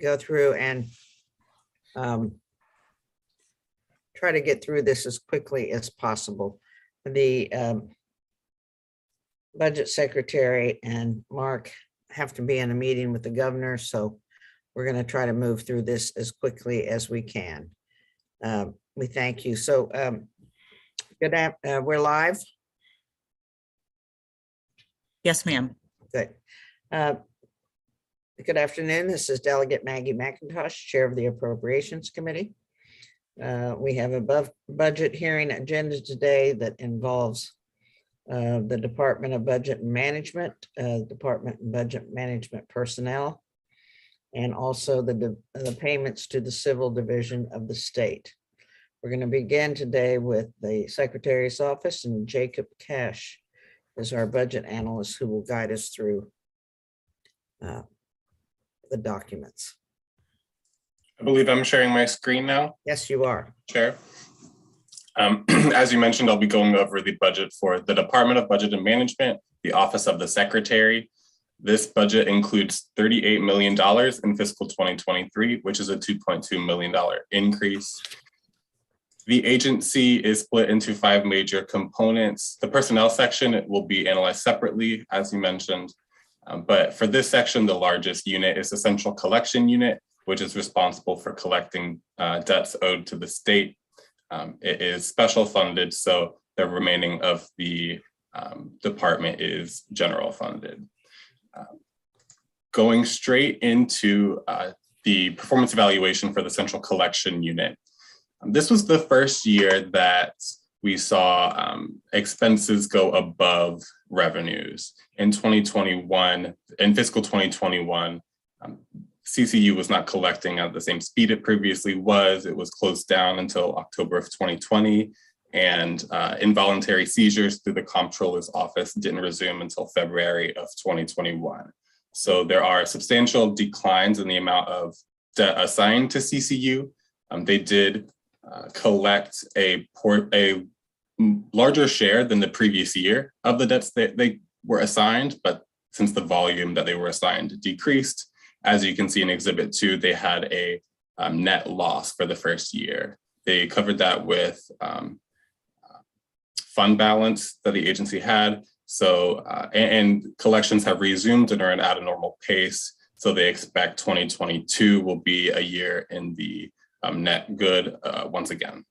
go through and try to get through this as quickly as possible. The budget secretary and Mark have to be in a meeting with the governor, so we're going to try to move through this as quickly as we can. We thank you. So we're live. Yes, ma'am. Good. Good afternoon. This is Delegate Maggie McIntosh, Chair of the Appropriations Committee. We have a budget hearing agenda today that involves the Department of Budget and Management, Department of Budget Management personnel, and also the payments to the Civil Division of the state. We're going to begin today with the Secretary's Office, and Jacob Cash is our budget analyst who will guide us through the documents. I believe I'm sharing my screen now. Yes, you are. Chair. As you mentioned, I'll be going over the budget for the Department of Budget and Management, the Office of the Secretary. This budget includes $38 million in fiscal 2023, which is a $2.2 million increase. The agency is split into 5 major components. The personnel section will be analyzed separately, as you mentioned. But for this section, the largest unit is the Central Collection Unit, which is responsible for collecting debts owed to the state. It is special funded, so the remaining of the department is general funded. Going straight into the performance evaluation for the Central Collection Unit. This was the first year that we saw expenses go above revenues. In 2021, in fiscal 2021, CCU was not collecting at the same speed it previously was. It was closed down until October of 2020, and involuntary seizures through the Comptroller's office didn't resume until February of 2021. So there are substantial declines in the amount of debt assigned to CCU. They did collect a larger share than the previous year of the debts that they were assigned, but since the volume that they were assigned decreased, as you can see in Exhibit 2, they had a net loss for the first year. They covered that with fund balance that the agency had. So, and collections have resumed and are at a normal pace. So they expect 2022 will be a year in the net good once again.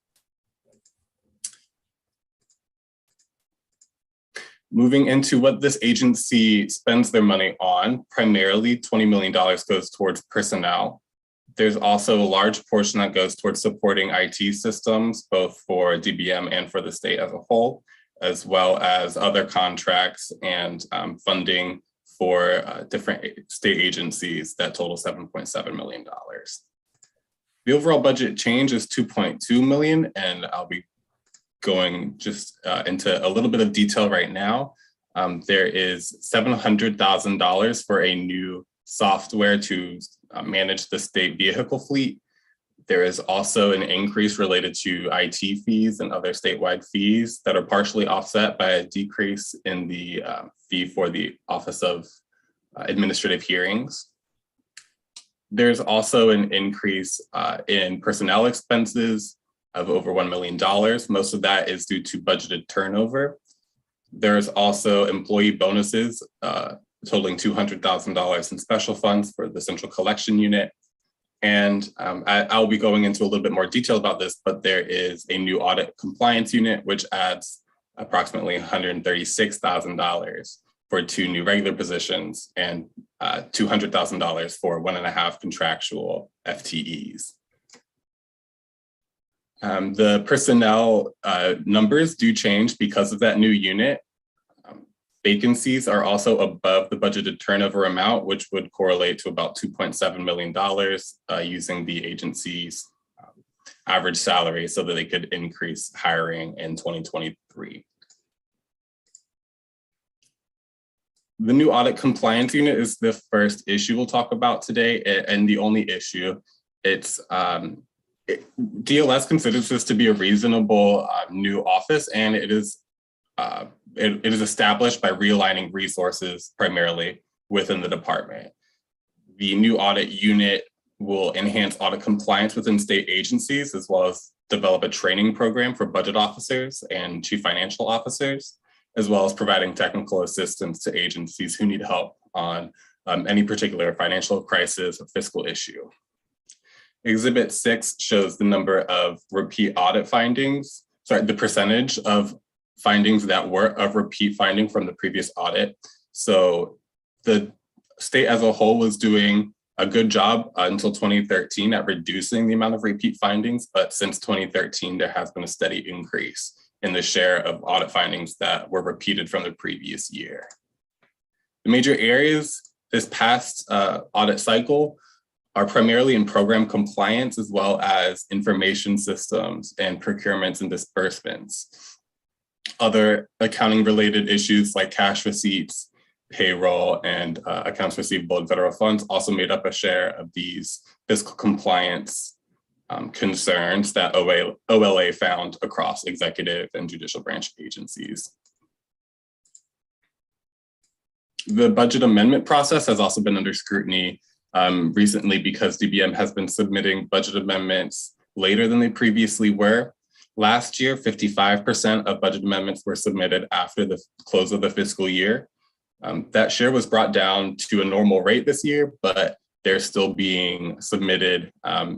Moving into what this agency spends their money on, primarily $20 million goes towards personnel. There's also a large portion that goes towards supporting IT systems, both for DBM and for the state as a whole, as well as other contracts and funding for different state agencies that total $7.7 million. The overall budget change is $2.2 million, and I'll be going just into a little bit of detail right now. There is $700,000 for a new software to manage the state vehicle fleet. There is also an increase related to IT fees and other statewide fees that are partially offset by a decrease in the fee for the Office of Administrative Hearings. There's also an increase in personnel expenses of over $1 million. Most of that is due to budgeted turnover. There's also employee bonuses totaling $200,000 in special funds for the Central Collection Unit. And I'll be going into a little bit more detail about this, but there is a new audit compliance unit, which adds approximately $136,000 for 2 new regular positions and $200,000 for 1.5 contractual FTEs. The personnel numbers do change because of that new unit. Vacancies are also above the budgeted turnover amount, which would correlate to about $2.7 million using the agency's average salary so that they could increase hiring in 2023. The new audit compliance unit is the first issue we'll talk about today, and the only issue. It's DLS considers this to be a reasonable new office, and it is established by realigning resources primarily within the department. The new audit unit will enhance audit compliance within state agencies, as well as develop a training program for budget officers and chief financial officers, as well as providing technical assistance to agencies who need help on any particular financial crisis or fiscal issue. Exhibit 6 shows the number of repeat audit findings, the percentage of findings that were of repeat finding from the previous audit. So the state as a whole was doing a good job until 2013 at reducing the amount of repeat findings, but since 2013, there has been a steady increase in the share of audit findings that were repeated from the previous year. The major areas this past audit cycle are primarily in program compliance, as well as information systems and procurements and disbursements. Other accounting related issues like cash receipts, payroll, and accounts receivable and federal funds also made up a share of these fiscal compliance concerns that OLA found across executive and judicial branch agencies. The budget amendment process has also been under scrutiny recently because DBM has been submitting budget amendments later than they previously were. Last year, 55% of budget amendments were submitted after the close of the fiscal year. That share was brought down to a normal rate this year, but they're still being submitted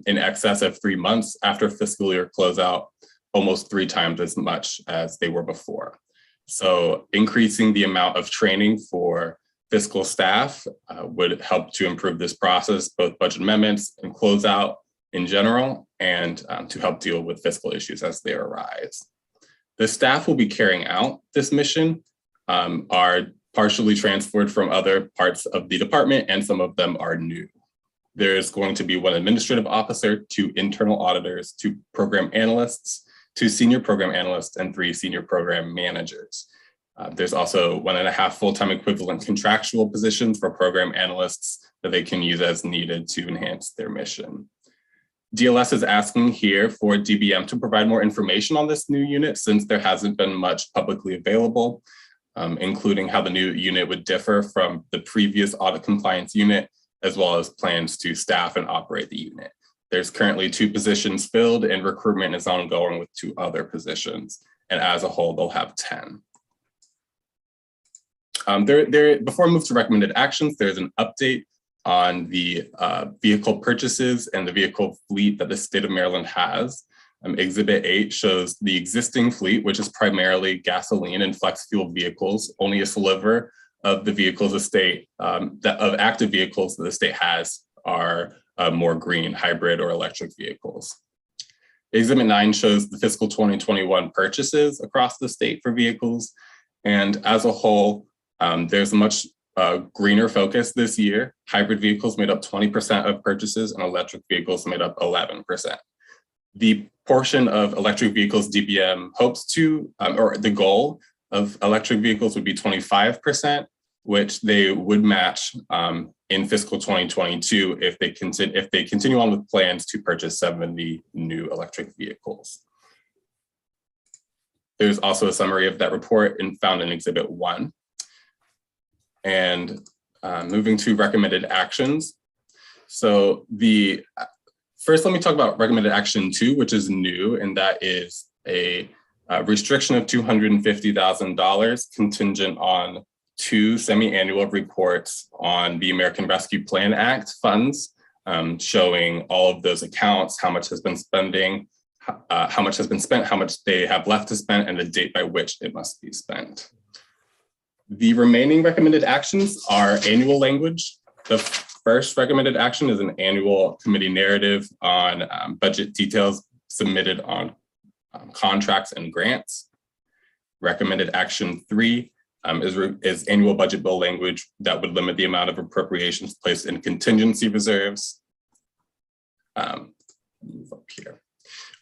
in excess of 3 months after fiscal year closeout, almost 3 times as much as they were before. So increasing the amount of training for fiscal staff would help to improve this process, both budget amendments and closeout in general, and to help deal with fiscal issues as they arise. The staff will be carrying out this mission are partially transferred from other parts of the department, and some of them are new. There's going to be 1 administrative officer, 2 internal auditors, 2 program analysts, 2 senior program analysts, and 3 senior program managers. There's also 1.5 full-time equivalent contractual positions for program analysts that they can use as needed to enhance their mission. DLS is asking here for DBM to provide more information on this new unit, since there hasn't been much publicly available, including how the new unit would differ from the previous audit compliance unit, as well as plans to staff and operate the unit. There's currently 2 positions filled, and recruitment is ongoing with 2 other positions. And as a whole, they'll have 10. Before I move to recommended actions, there's an update on the vehicle purchases and the vehicle fleet that the state of Maryland has. Exhibit 8 shows the existing fleet, which is primarily gasoline and flex fuel vehicles. Only a sliver of the vehicles the state, of active vehicles that the state has are more green, hybrid, or electric vehicles. Exhibit 9 shows the fiscal 2021 purchases across the state for vehicles. And as a whole, there's a much greener focus this year. Hybrid vehicles made up 20% of purchases, and electric vehicles made up 11%. The portion of electric vehicles DBM hopes to, or the goal of electric vehicles would be 25%, which they would match in fiscal 2022 if they continue on with plans to purchase 70 new electric vehicles. There's also a summary of that report found in Exhibit 1. And moving to recommended actions. So first, let me talk about recommended action 2, which is new, and that is a restriction of $250,000 contingent on 2 semi-annual reports on the American Rescue Plan Act funds, showing all of those accounts, how much has been spending, how much has been spent, how much they have left to spend, and the date by which it must be spent. The remaining recommended actions are annual language. The first recommended action is an annual committee narrative on budget details submitted on contracts and grants. Recommended action 3 is annual budget bill language that would limit the amount of appropriations placed in contingency reserves. Move up here.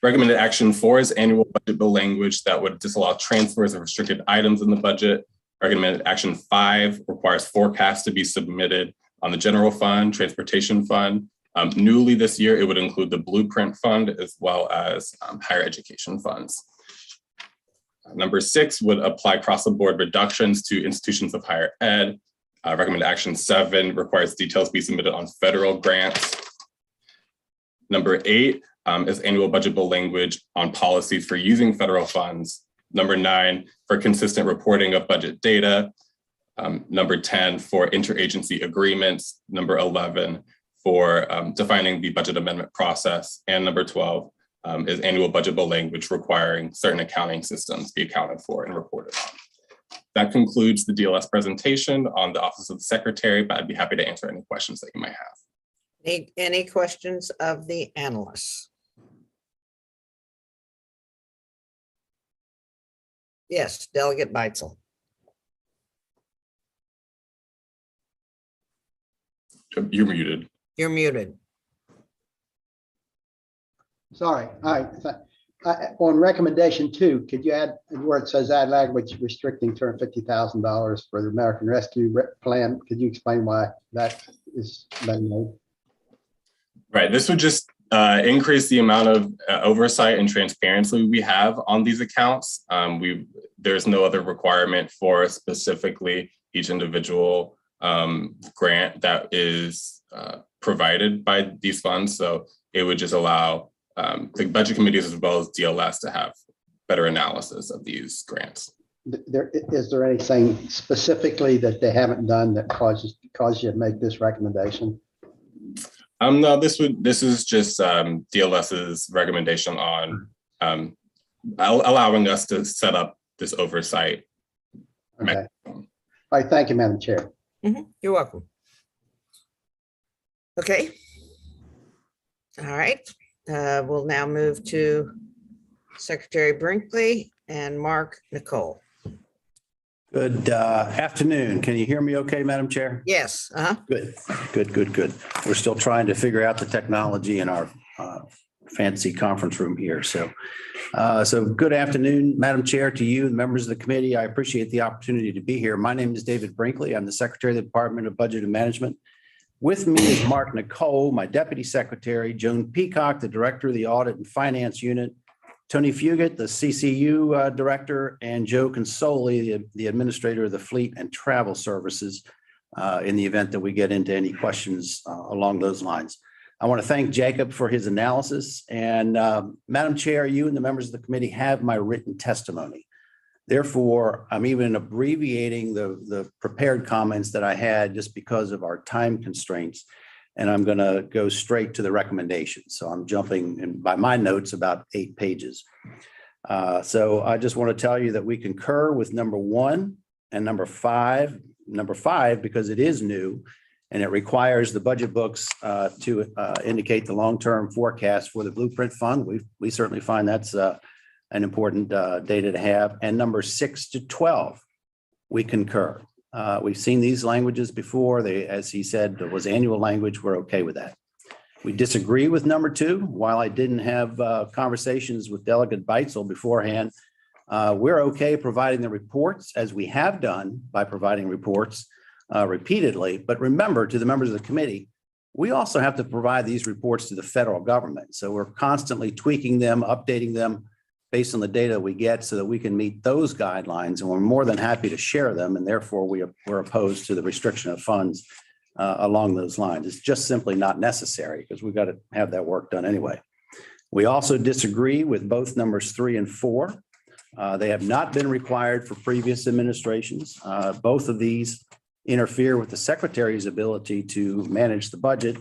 Recommended action 4 is annual budget bill language that would disallow transfers of restricted items in the budget. Recommended action 5 requires forecasts to be submitted on the general fund, transportation fund. Newly this year, it would include the blueprint fund as well as higher education funds. Number 6 would apply across the board reductions to institutions of higher ed. Recommended action 7 requires details be submitted on federal grants. Number 8 is annual budgetable language on policies for using federal funds. Number 9 for consistent reporting of budget data. Number 10 for interagency agreements. Number 11 for defining the budget amendment process. And number 12 is annual budgetable language requiring certain accounting systems be accounted for and reported on. That concludes the DLS presentation on the Office of the Secretary, but I'd be happy to answer any questions that you might have. Any questions of the analysts? Yes, Delegate Beitzel. You're muted. You're muted. Sorry. All right. On recommendation 2, could you add where it says add language restricting $250,000 for the American Rescue Plan? Could you explain why that is being made? Right. This would just increase the amount of oversight and transparency we have on these accounts. There's no other requirement for specifically each individual grant that is provided by these funds. So it would just allow the budget committees as well as DLS to have better analysis of these grants. Is there anything specifically that they haven't done that caused you to make this recommendation? No, this is just DLS's recommendation on allowing us to set up this oversight. Okay. All right. Thank you, Madam Chair. You're welcome. Okay. All right. We'll now move to Secretary Brinkley and Mark Nicole. Good afternoon. Can you hear me okay, Madam Chair? Yes. Good. We're still trying to figure out the technology in our fancy conference room here. So good afternoon, Madam Chair, to you, the members of the committee. I appreciate the opportunity to be here. My name is David Brinkley. I'm the Secretary of the Department of Budget and Management. With me is Mark Nicole, my Deputy Secretary, Joan Peacock, the Director of the Audit and Finance Unit, Tony Fugit, the CCU Director, and Joe Consoli, the Administrator of the Fleet and Travel Services, in the event that we get into any questions along those lines. I want to thank Jacob for his analysis. And Madam Chair, you and the members of the committee have my written testimony. Therefore, I'm even abbreviating the prepared comments that I had just because of our time constraints. And I'm going to go straight to the recommendations. So I'm jumping in by my notes about 8 pages. So I just want to tell you that we concur with number 1 and number 5. Number 5, because it is new and it requires the budget books to indicate the long-term forecast for the Blueprint Fund. We certainly find that's an important data to have. And number 6 to 12, we concur. We've seen these languages before. As he said, there was annual language. We're okay with that. We disagree with number 2. While I didn't have conversations with Delegate Beitzel beforehand, we're okay providing the reports as we have done by providing reports repeatedly. But remember, to the members of the committee, we also have to provide these reports to the federal government. So we're constantly tweaking them, updating them based on the data we get so that we can meet those guidelines. And we're more than happy to share them. And therefore, we're opposed to the restriction of funds along those lines. It's just simply not necessary because we've got to have that work done anyway. We also disagree with both numbers 3 and 4. They have not been required for previous administrations. Both of these interfere with the Secretary's ability to manage the budget.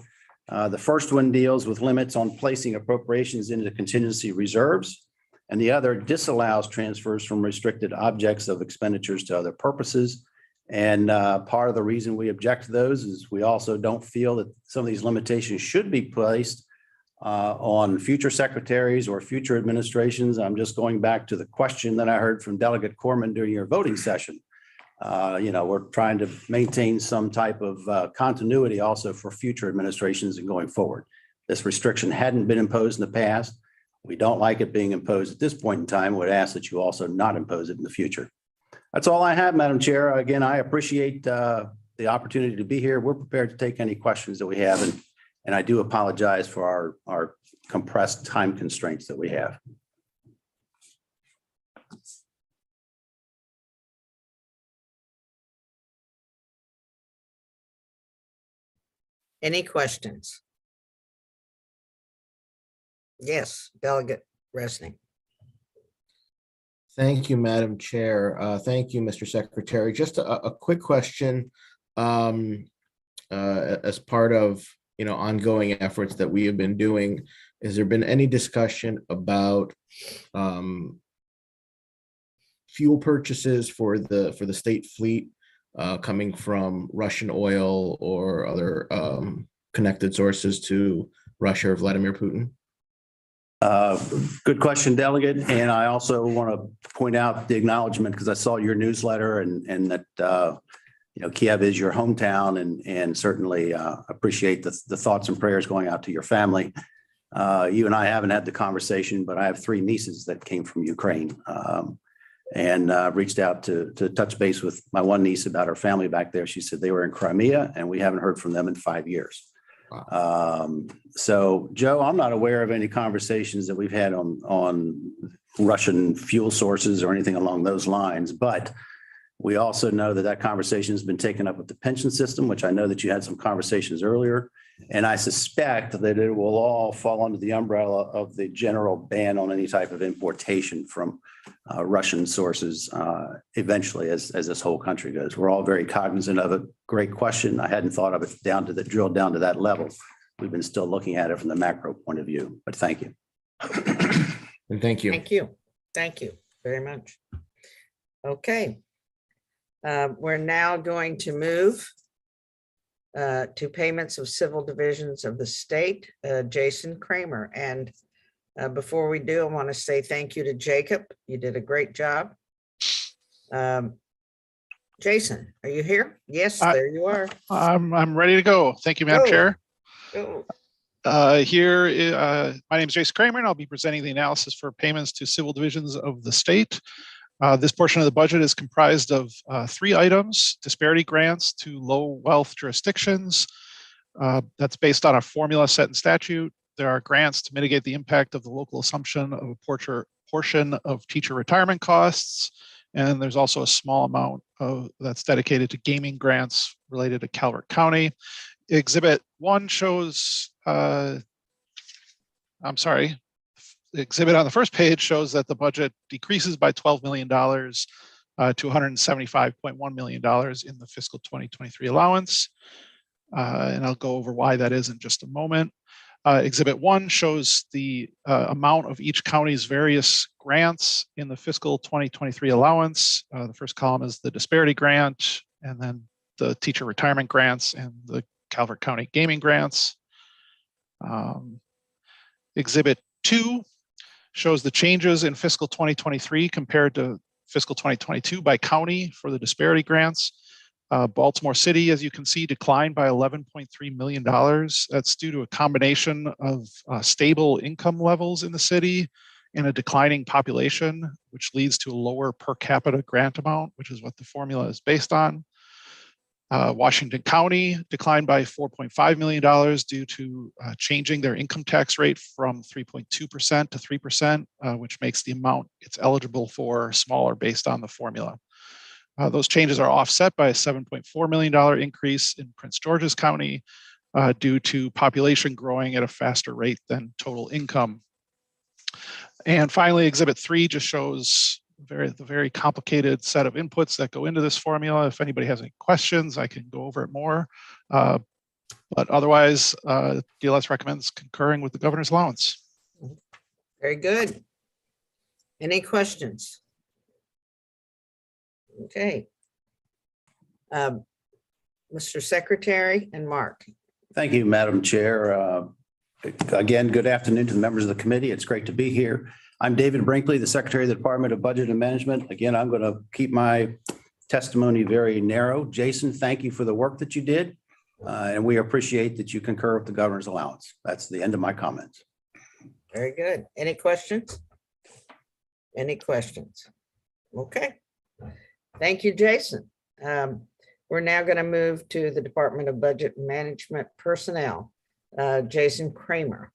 The first one deals with limits on placing appropriations into contingency reserves, and the other disallows transfers from restricted objects of expenditures to other purposes. And part of the reason we object to those is we also don't feel that some of these limitations should be placed on future secretaries or future administrations. I'm just going back to the question that I heard from Delegate Corman during your voting session. We're trying to maintain some type of continuity also for future administrations and going forward. This restriction hadn't been imposed in the past. We don't like it being imposed at this point in time. Would ask that you also not impose it in the future. That's all I have, Madam Chair. Again, I appreciate the opportunity to be here. We're prepared to take any questions that we have, and I do apologize for our compressed time constraints that we have. Any questions? Yes, Delegate Resnick. Thank you, Madam Chair. Thank you, Mr. Secretary. Just a quick question. As part of, ongoing efforts that we have been doing, has there been any discussion about fuel purchases for the state fleet coming from Russian oil or other connected sources to Russia or Vladimir Putin? Good question, Delegate. And I also want to point out the acknowledgement because I saw your newsletter and that, Kiev is your hometown and certainly appreciate the thoughts and prayers going out to your family. You and I haven't had the conversation, but I have 3 nieces that came from Ukraine and reached out to touch base with my one niece about her family back there. She said they were in Crimea and we haven't heard from them in 5 years. Wow. So, Joe, I'm not aware of any conversations that we've had on Russian fuel sources or anything along those lines, but we also know that conversation has been taken up with the pension system, which I know that you had some conversations earlier. And I suspect that it will all fall under the umbrella of the general ban on any type of importation from Russian sources eventually as this whole country goes. We're all very cognizant of it. Great question. I hadn't thought of it drilled down to that level. We've been still looking at it from the macro point of view, but thank you. And thank you. Thank you. Thank you very much. Okay. We're now going to move to payments of civil divisions of the state, Jason Kramer. And before we do, I want to say thank you to Jacob. You did a great job. Jason, are you here? Yes, there you are. I'm ready to go. Thank you, Madam Go. Chair. Go. My name is Jason Kramer, and I'll be presenting the analysis for payments to civil divisions of the state. This portion of the budget is comprised of 3 items: disparity grants to low wealth jurisdictions. That's based on a formula set in statute. There are grants to mitigate the impact of the local assumption of a portion of teacher retirement costs. And there's also a small amount that's dedicated to gaming grants related to Calvert County. Exhibit 1 shows, the exhibit on the first page shows that the budget decreases by $12 million to $175.1 million in the fiscal 2023 allowance. And I'll go over why that is in just a moment. Exhibit 1 shows the amount of each county's various grants in the fiscal 2023 allowance. The first column is the disparity grant, and then the teacher retirement grants and the Calvert County gaming grants. Exhibit 2 shows the changes in fiscal 2023 compared to fiscal 2022 by county for the disparity grants. Baltimore City, as you can see, declined by $11.3 million. That's due to a combination of stable income levels in the city and a declining population, which leads to a lower per capita grant amount, which is what the formula is based on. Washington County declined by $4.5 million due to changing their income tax rate from 3.2% to 3%, which makes the amount it's eligible for smaller based on the formula. Those changes are offset by a $7.4 million increase in Prince George's County due to population growing at a faster rate than total income. And finally, Exhibit 3 just shows the very complicated set of inputs that go into this formula. If anybody has any questions, I can go over it more. But otherwise, DLS recommends concurring with the governor's allowance. Very good. Any questions? Okay. Mr. Secretary and Mark. Thank you, Madam Chair. Again, good afternoon to the members of the committee. It's great to be here. I'm David Brinkley, the Secretary of the Department of Budget and Management. Again, I'm going to keep my testimony very narrow. Jason, thank you for the work that you did. And we appreciate that you concur with the governor's allowance. That's the end of my comments. Very good. Any questions? Any questions? Okay. Thank you, Jason. We're now going to move to the Department of Budget and Management Personnel. Jason Kramer.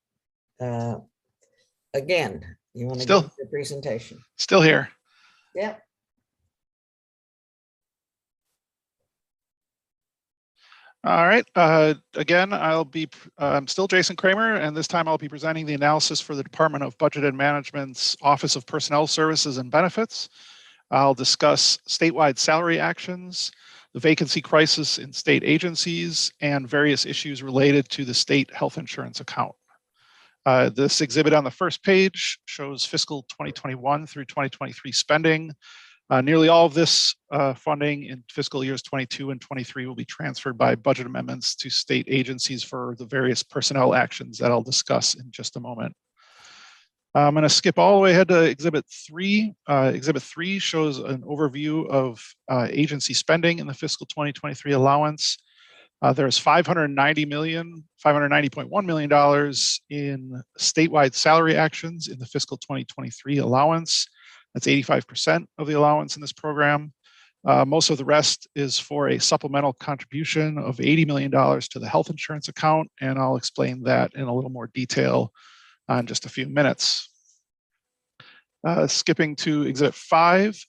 Again, you want to give the presentation? Still here. Yeah. All right. Again, I'm still Jason Kramer, and this time I'll be presenting the analysis for the Department of Budget and Management's Office of Personnel Services and Benefits. I'll discuss statewide salary actions, the vacancy crisis in state agencies, and various issues related to the state health insurance account. This exhibit on the first page shows fiscal 2021 through 2023 spending. Nearly all of this funding in fiscal years 22 and 23 will be transferred by budget amendments to state agencies for the various personnel actions that I'll discuss in just a moment. I'm going to skip all the way ahead to Exhibit 3. Exhibit 3 shows an overview of agency spending in the fiscal 2023 allowance. There's $590.1 million in statewide salary actions in the fiscal 2023 allowance. That's 85% of the allowance in this program. Most of the rest is for a supplemental contribution of $80 million to the health insurance account, and I'll explain that in a little more detail in just a few minutes. Skipping to Exhibit 5,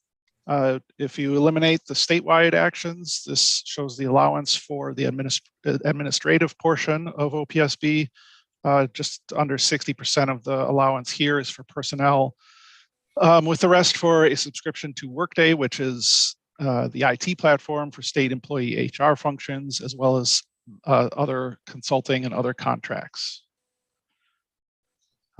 if you eliminate the statewide actions, this shows the allowance for the administrative portion of OPSB. Just under 60% of the allowance here is for personnel, with the rest for a subscription to Workday, which is the IT platform for state employee HR functions, as well as other consulting and other contracts.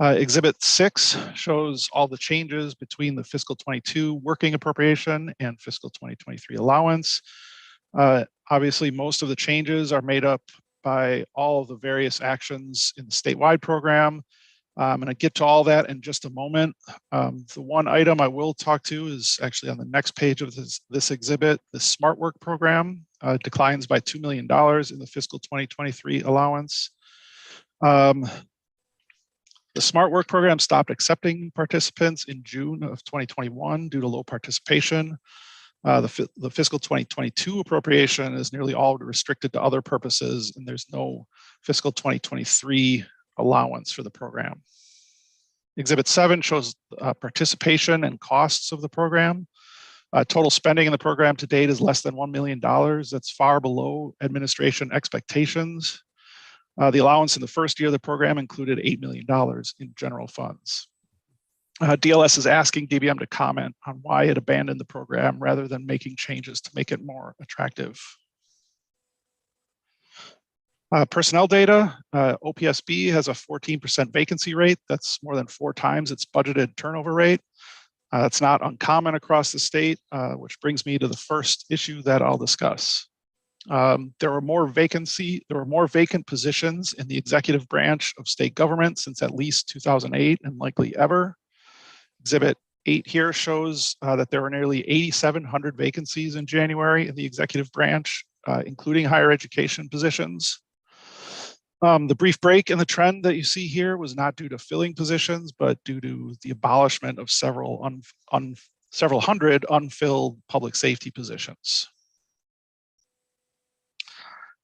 Exhibit 6 shows all the changes between the fiscal 22 working appropriation and fiscal 2023 allowance. Obviously, most of the changes are made up by all of the various actions in the statewide program. I'm going to get to all that in just a moment. The one item I will talk to is actually on the next page of this exhibit. The Smart Work program declines by $2 million in the fiscal 2023 allowance. The Smart Work program stopped accepting participants in June of 2021 due to low participation. The fiscal 2022 appropriation is nearly all restricted to other purposes, and there's no fiscal 2023 allowance for the program. Exhibit 7 shows participation and costs of the program. Total spending in the program to date is less than $1 million. That's far below administration expectations. The allowance in the first year of the program included $8 million in general funds. DLS is asking DBM to comment on why it abandoned the program rather than making changes to make it more attractive. Personnel data, OPSB has a 14% vacancy rate. That's more than 4 times its budgeted turnover rate. That's not uncommon across the state, which brings me to the first issue that I'll discuss. There were more vacant positions in the executive branch of state government since at least 2008 and likely ever. Exhibit 8 here shows that there were nearly 8,700 vacancies in January in the executive branch, including higher education positions. The brief break in the trend that you see here was not due to filling positions, but due to the abolishment of several hundred unfilled public safety positions.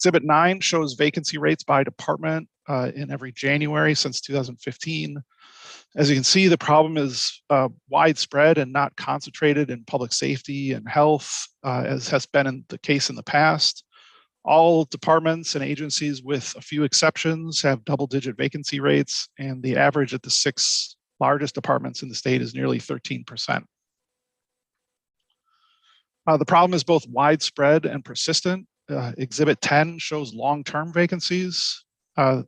Exhibit 9 shows vacancy rates by department in every January since 2015. As you can see, the problem is widespread and not concentrated in public safety and health, as has been the case in the past. All departments and agencies, with a few exceptions, have double-digit vacancy rates, and the average at the 6 largest departments in the state is nearly 13%. The problem is both widespread and persistent. Exhibit 10 shows long-term vacancies.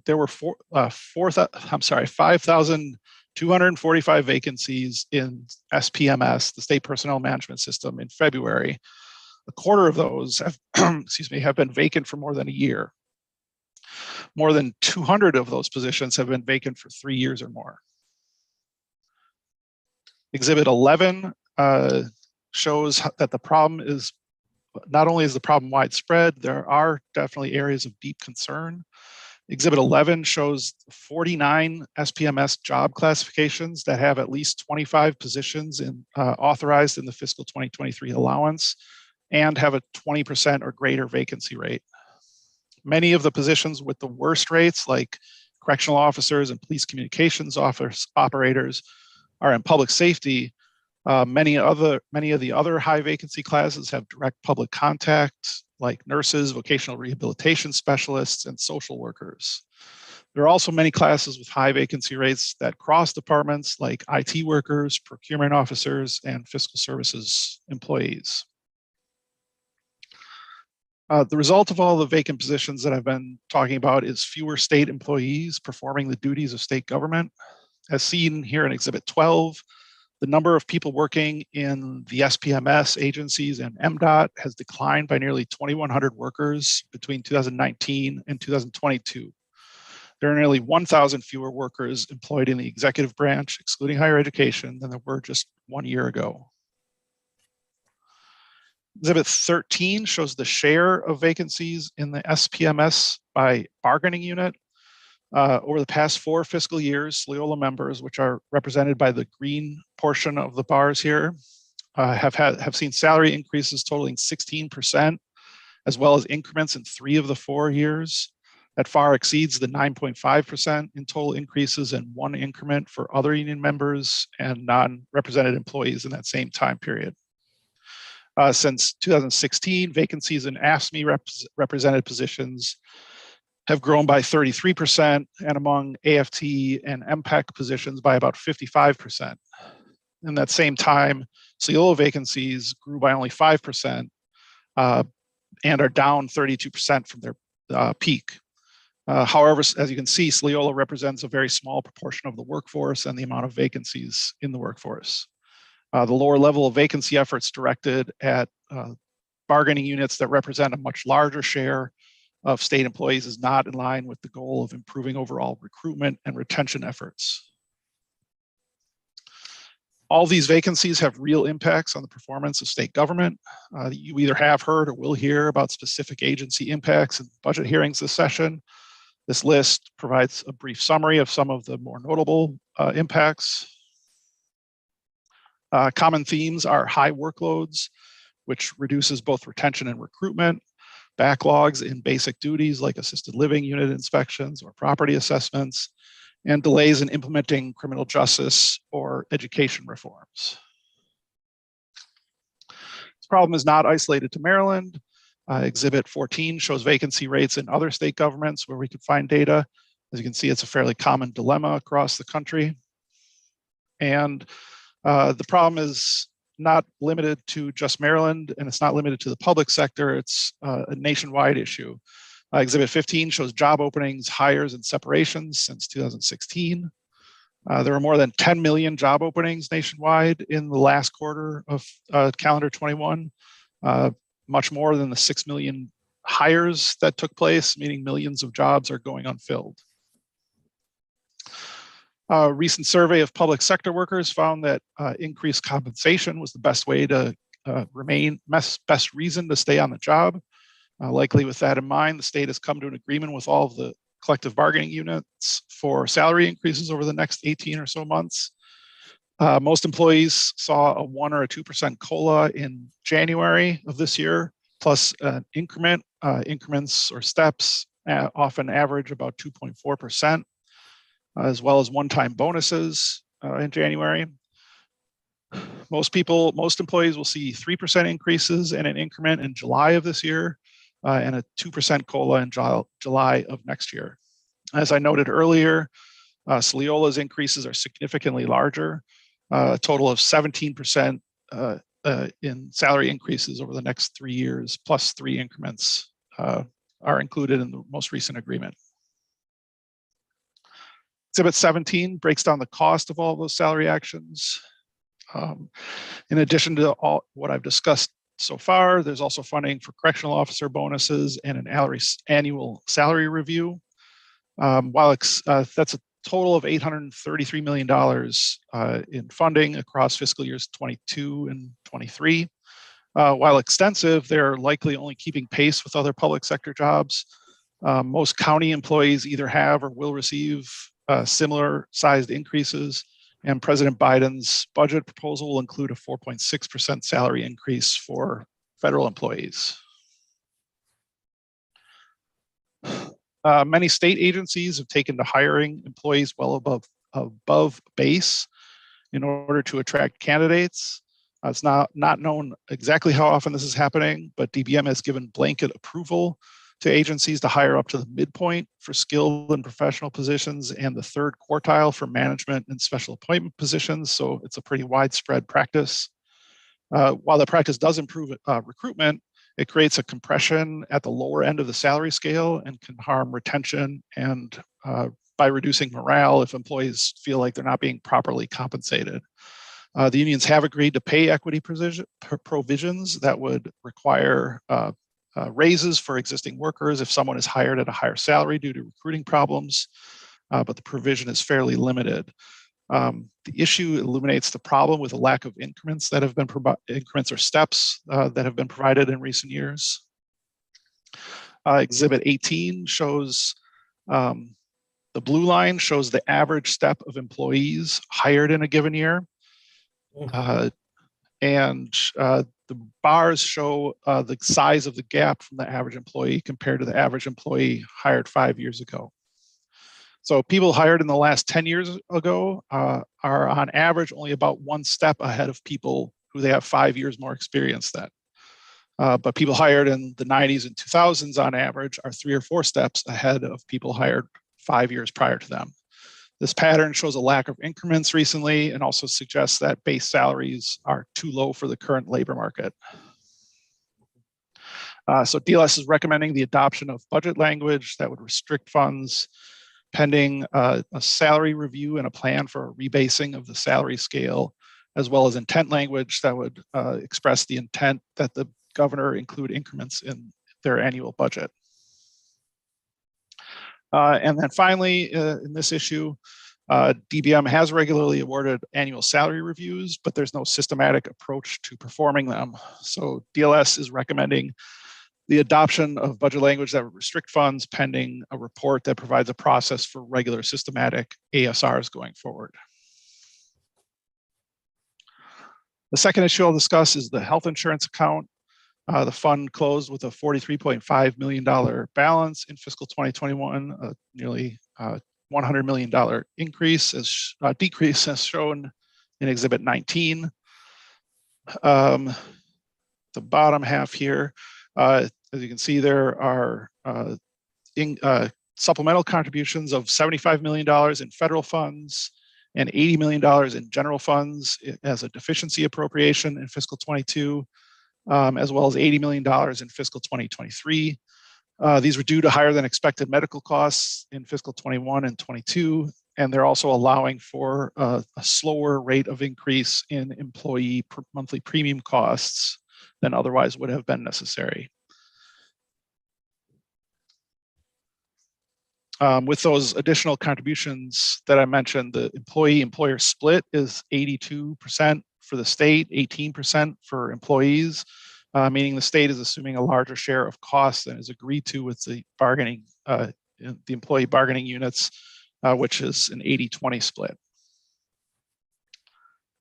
There were 5,245 vacancies in SPMS, the State Personnel Management System, in February. A quarter of those have, have been vacant for more than a year. More than 200 of those positions have been vacant for 3 years or more. Exhibit 11 shows that the problem is, not only is the problem widespread, there are definitely areas of deep concern. Exhibit 11 shows 49 SPMS job classifications that have at least 25 positions authorized in the fiscal 2023 allowance and have a 20% or greater vacancy rate. Many of the positions with the worst rates, like correctional officers and police communications office operators, are in public safety, Many of the other high vacancy classes have direct public contact, like nurses, vocational rehabilitation specialists, and social workers. There are also many classes with high vacancy rates that cross departments, like IT workers, procurement officers, and fiscal services employees. The result of all the vacant positions that I've been talking about is fewer state employees performing the duties of state government. As seen here in Exhibit 12, the number of people working in the SPMS agencies and MDOT has declined by nearly 2,100 workers between 2019 and 2022. There are nearly 1,000 fewer workers employed in the executive branch, excluding higher education, than there were just 1 year ago. Exhibit 13 shows the share of vacancies in the SPMS by bargaining unit. Over the past 4 fiscal years, Loyola members, which are represented by the green portion of the bars here, have seen salary increases totaling 16%, as well as increments in 3 of the 4 years. That far exceeds the 9.5% in total increases in 1 increment for other union members and non-represented employees in that same time period. Since 2016, vacancies in AFSCME represented positions have grown by 33%, and among AFT and MPEC positions by about 55%. In that same time, Loyola vacancies grew by only 5% and are down 32% from their peak. However, as you can see, Loyola represents a very small proportion of the workforce and the amount of vacancies in the workforce. The lower level of vacancy efforts directed at bargaining units that represent a much larger share of state employees is not in line with the goal of improving overall recruitment and retention efforts. All these vacancies have real impacts on the performance of state government. You either have heard or will hear about specific agency impacts in budget hearings this session. This list provides a brief summary of some of the more notable impacts. Common themes are high workloads, which reduces both retention and recruitment, backlogs in basic duties like assisted living unit inspections or property assessments, and delays in implementing criminal justice or education reforms. This problem is not isolated to Maryland. Exhibit 14 shows vacancy rates in other state governments where we could find data. As you can see, it's a fairly common dilemma across the country. And the problem is not limited to just Maryland, and it's not limited to the public sector. It's a nationwide issue. Exhibit 15 shows job openings, hires, and separations since 2016. There are more than 10 million job openings nationwide in the last quarter of calendar 21, much more than the 6 million hires that took place, meaning millions of jobs are going unfilled. A recent survey of public sector workers found that increased compensation was the best way to best reason to stay on the job. Likely with that in mind, the state has come to an agreement with all of the collective bargaining units for salary increases over the next 18 or so months. Most employees saw a 1 or a 2% COLA in January of this year, plus an increment. Increments or steps often average about 2.4%. As well as one-time bonuses in January. Most employees will see 3% increases and an increment in July of this year and a 2% COLA in July of next year. As I noted earlier, Loyola's increases are significantly larger, a total of 17% in salary increases over the next 3 years, plus 3 increments are included in the most recent agreement. Exhibit 17 breaks down the cost of all of those salary actions. In addition to all what I've discussed so far, there's also funding for correctional officer bonuses and an annual salary review. That's a total of $833 million in funding across fiscal years 22 and 23. While extensive, they're likely only keeping pace with other public sector jobs. Most county employees either have or will receive similar sized increases, and President Biden's budget proposal will include a 4.6% salary increase for federal employees. Many state agencies have taken to hiring employees well above base. in order to attract candidates. It's not known exactly how often this is happening, but DBM has given blanket approval to agencies to hire up to the midpoint for skilled and professional positions and the third quartile for management and special appointment positions. So it's a pretty widespread practice. While the practice does improve recruitment, it creates a compression at the lower end of the salary scale and can harm retention and by reducing morale if employees feel like they're not being properly compensated. The unions have agreed to pay equity provisions that would require raises for existing workers if someone is hired at a higher salary due to recruiting problems, but the provision is fairly limited. The issue illuminates the problem with a lack of increments that have been increments or steps that have been provided in recent years. Exhibit 18 shows the blue line shows the average step of employees hired in a given year. And the bars show the size of the gap from the average employee compared to the average employee hired 5 years ago. So people hired in the last 10 years ago are on average only about one step ahead of people who they have 5 years more experience than. But people hired in the 90s and 2000s on average are 3 or 4 steps ahead of people hired 5 years prior to them. This pattern shows a lack of increments recently and also suggests that base salaries are too low for the current labor market. So DLS is recommending the adoption of budget language that would restrict funds pending a salary review and a plan for a rebasing of the salary scale, as well as intent language that would express the intent that the governor include increments in their annual budget. And then finally, in this issue, DBM has regularly awarded annual salary reviews, but there's no systematic approach to performing them. So DLS is recommending the adoption of budget language that would restrict funds pending a report that provides a process for regular systematic ASRs going forward. The second issue I'll discuss is the health insurance account. The fund closed with a $43.5 million balance in fiscal 2021, a nearly $100 million decrease as shown in Exhibit 19. The bottom half here, as you can see, there are supplemental contributions of $75 million in federal funds and $80 million in general funds as a deficiency appropriation in fiscal 22. As well as $80 million in fiscal 2023. These were due to higher than expected medical costs in fiscal 21 and 22, and they're also allowing for a slower rate of increase in employee monthly premium costs than otherwise would have been necessary. With those additional contributions that I mentioned, the employee-employer split is 82% for the state, 18% for employees, meaning the state is assuming a larger share of costs than is agreed to with the bargaining, the employee bargaining units, which is an 80-20 split.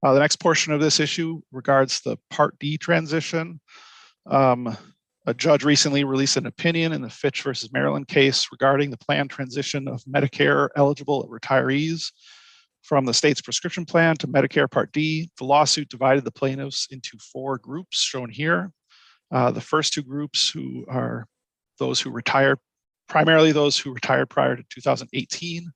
The next portion of this issue regards the Part D transition. A judge recently released an opinion in the Fitch versus Maryland case regarding the planned transition of Medicare eligible retirees from the state's prescription plan to Medicare Part D. The lawsuit divided the plaintiffs into 4 groups shown here. The first 2 groups who are those who retired, primarily those who retired prior to 2018,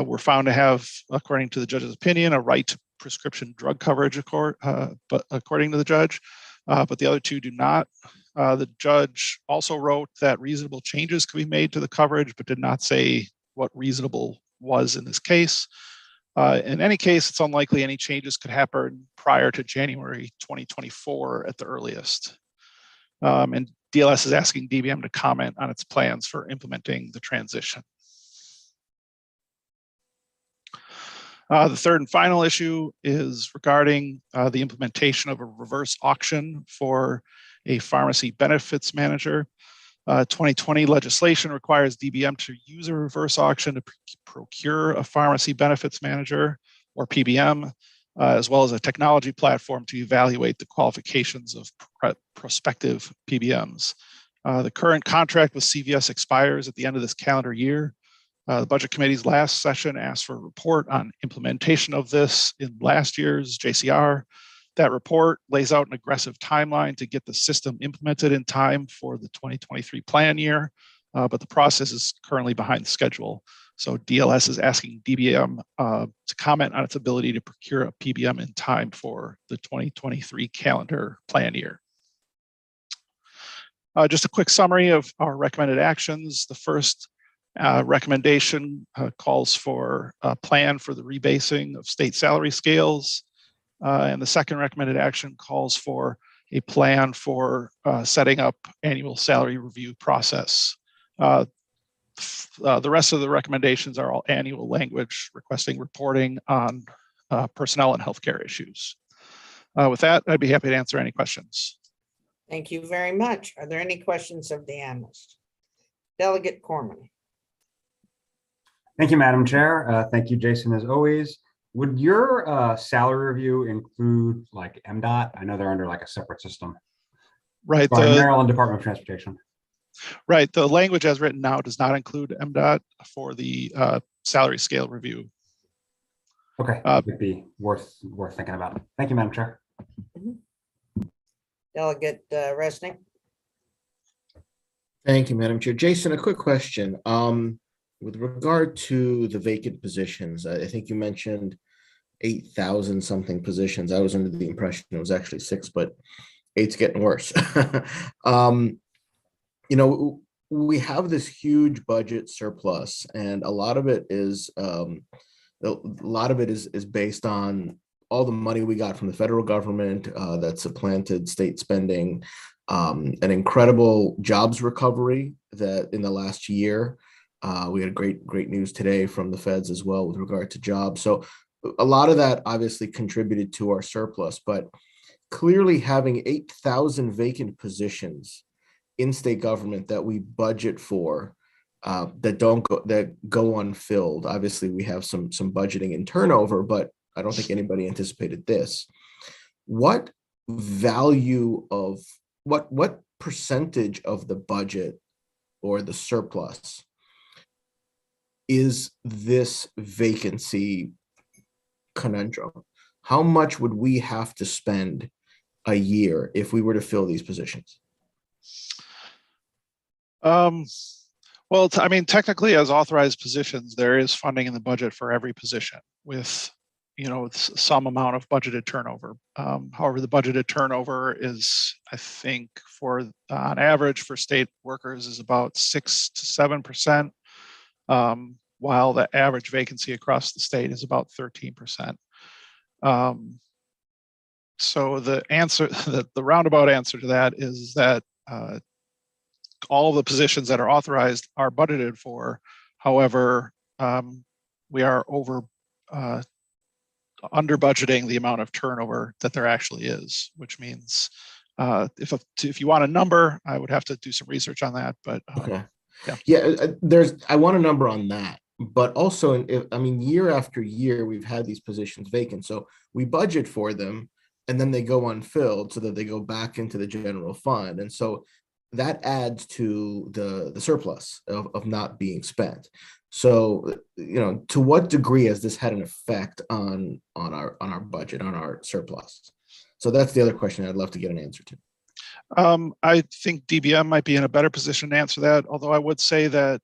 were found to have, according to the judge's opinion, a right to prescription drug coverage, but according to the judge, but the other 2 do not. The judge also wrote that reasonable changes could be made to the coverage, but did not say what reasonable was in this case. In any case, it's unlikely any changes could happen prior to January 2024 at the earliest. And DLS is asking DBM to comment on its plans for implementing the transition. The third and final issue is regarding the implementation of a reverse auction for a pharmacy benefits manager. 2020 legislation requires DBM to use a reverse auction to procure a pharmacy benefits manager, or PBM, as well as a technology platform to evaluate the qualifications of prospective PBMs. The current contract with CVS expires at the end of this calendar year. The Budget Committee's last session asked for a report on implementation of this in last year's JCR. That report lays out an aggressive timeline to get the system implemented in time for the 2023 plan year, but the process is currently behind schedule. So DLS is asking DBM to comment on its ability to procure a PBM in time for the 2023 calendar plan year. Just a quick summary of our recommended actions. The first recommendation calls for a plan for the rebasing of state salary scales. And the second recommended action calls for a plan for setting up annual salary review process. The rest of the recommendations are all annual language requesting reporting on personnel and healthcare issues. With that, I'd be happy to answer any questions. Thank you very much. Are there any questions of the analyst? Delegate Corman. Thank you, Madam Chair. Thank you, Jason, as always. Would your salary review include like MDOT? I know they're under like a separate system. Right. Sorry, Maryland Department of Transportation. Right. The language as written now does not include MDOT for the salary scale review. Okay, would be worth thinking about. Thank you, Madam Chair. Delegate Resnick. Thank you, Madam Chair. Jason, a quick question. With regard to the vacant positions, I think you mentioned 8,000 something positions. I was under the impression it was actually 6, but 8's getting worse. You know, we have this huge budget surplus, and a lot of it is based on all the money we got from the federal government that supplanted state spending, an incredible jobs recovery that in the last year. We had great news today from the feds as well with regard to jobs. So a lot of that obviously contributed to our surplus, but clearly having 8,000 vacant positions in state government that we budget for that go unfilled. Obviously, we have some budgeting and turnover, but I don't think anybody anticipated this. What value of what percentage of the budget or the surplus is this vacancy conundrum? How much would we have to spend a year if we were to fill these positions? Well, I mean, technically, as authorized positions, there is funding in the budget for every position with, you know, some amount of budgeted turnover. However, the budgeted turnover is, I think, on average for state workers is about 6 to 7%. While the average vacancy across the state is about 13%. So the answer, the roundabout answer to that is that all of the positions that are authorized are budgeted for. However, we are under budgeting the amount of turnover that there actually is, which means if you want a number, I would have to do some research on that. But Okay. Yeah. I want a number on that, but also, I mean, year after year, we've had these positions vacant. So we budget for them and then they go unfilled so that they go back into the general fund. And so that adds to the surplus of not being spent. So, you know, to what degree has this had an effect on our budget, on our surplus? So that's the other question I'd love to get an answer to. I think DBM might be in a better position to answer that, although I would say that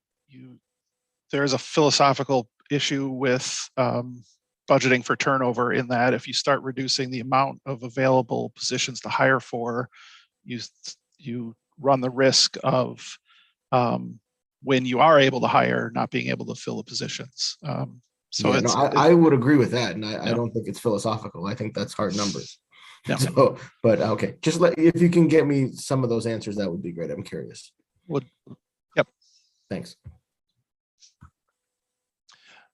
there's a philosophical issue with budgeting for turnover, in that if you start reducing the amount of available positions to hire for, you run the risk of when you are able to hire, not being able to fill the positions. So yeah, I would agree with that, and I don't think it's philosophical. I think that's hard numbers. Yeah. So, but okay, if you can get me some of those answers, that would be great. I'm curious. Yep. Thanks.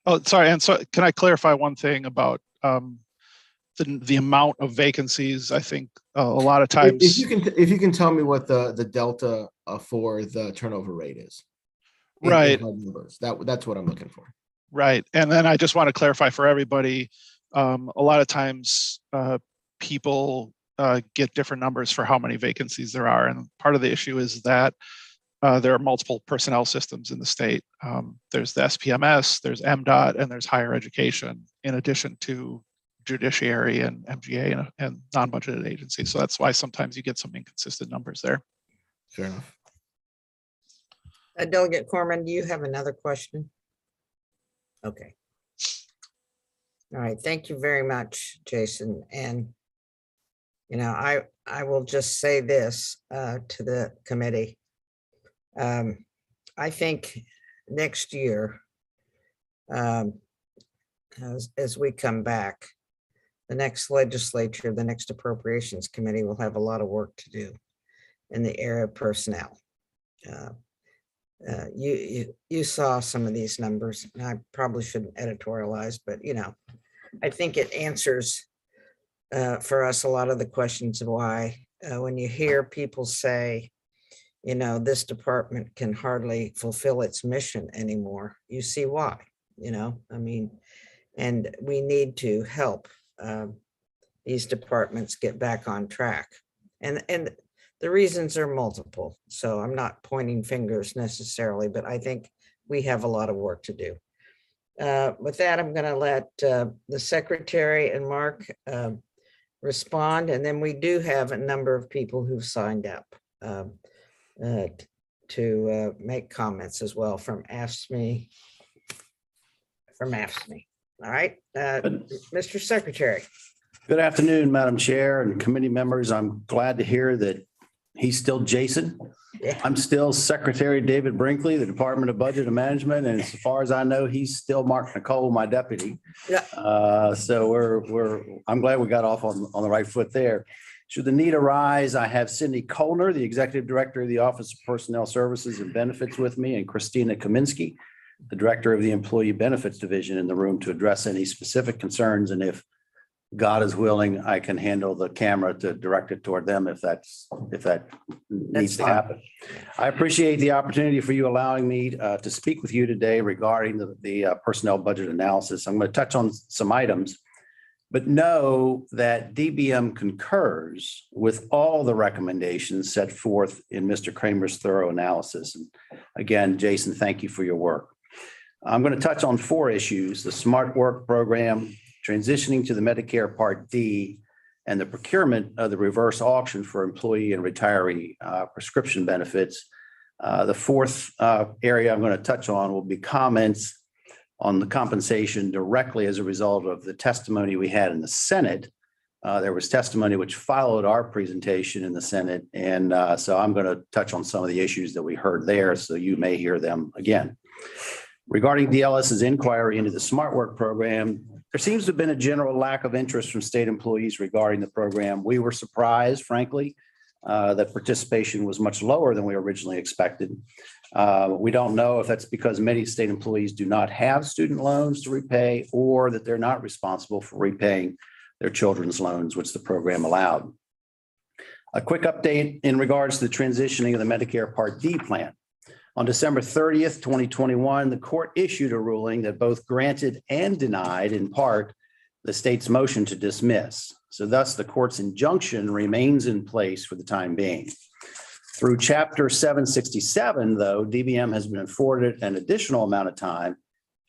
Oh, sorry. And so, can I clarify one thing about the amount of vacancies? I think a lot of times, if you can tell me what the delta for the turnover rate is, right? In hard numbers. That's what I'm looking for. Right. And then I just want to clarify for everybody. A lot of times, people get different numbers for how many vacancies there are, and part of the issue is that there are multiple personnel systems in the state. There's the SPMS, there's MDOT, and there's higher education, in addition to judiciary and MGA and non-budgeted agencies. So that's why sometimes you get some inconsistent numbers there. Fair enough. Delegate Corman, do you have another question? Okay. All right, thank you very much, Jason. And, you know, I will just say this to the committee. I think next year, as we come back, the next legislature, the next Appropriations Committee will have a lot of work to do in the area of personnel. You saw some of these numbers, and I probably shouldn't editorialize, but you know, I think it answers for us a lot of the questions of why when you hear people say, you know, this department can hardly fulfill its mission anymore, you see why, you know, I mean, and we need to help these departments get back on track. And the reasons are multiple, so I'm not pointing fingers necessarily, but I think we have a lot of work to do. With that, I'm going to let the secretary and Mark respond, and then we do have a number of people who've signed up to make comments as well from AFSCME. All right, Mr. Secretary. Good afternoon, Madam Chair and committee members. I'm glad to hear that he's still Jason. Yeah. I'm still Secretary David Brinkley, the Department of Budget and Management, and as far as I know, he's still Mark Nicole, my deputy. Yeah. So I'm glad we got off on the right foot there. Should the need arise, I have Cindy Kollner, the Executive Director of the Office of Personnel Services and Benefits with me, and Christina Kaminsky, the Director of the Employee Benefits Division, in the room to address any specific concerns. And if God is willing, I can handle the camera to direct it toward them if that needs to happen. I appreciate the opportunity for you allowing me to speak with you today regarding the personnel budget analysis. I'm going to touch on some items, but know that DBM concurs with all the recommendations set forth in Mr. Kramer's thorough analysis. And again, Jason, thank you for your work. I'm going to touch on 4 issues: the Smart Work program, transitioning to the Medicare Part D, and the procurement of the reverse auction for employee and retiree prescription benefits. The 4th area I'm going to touch on will be comments on the compensation directly as a result of the testimony we had in the Senate. There was testimony which followed our presentation in the Senate, and so I'm going to touch on some of the issues that we heard there, so you may hear them again. Regarding DLS's inquiry into the Smart Work program, there seems to have been a general lack of interest from state employees regarding the program. We were surprised, frankly, that participation was much lower than we originally expected. We don't know if that's because many state employees do not have student loans to repay, or that they're not responsible for repaying their children's loans, which the program allowed. A quick update in regards to the transitioning of the Medicare Part D plan. On December 30th, 2021, the court issued a ruling that both granted and denied, in part, the state's motion to dismiss. So thus, the court's injunction remains in place for the time being. Through Chapter 767, though, DBM has been afforded an additional amount of time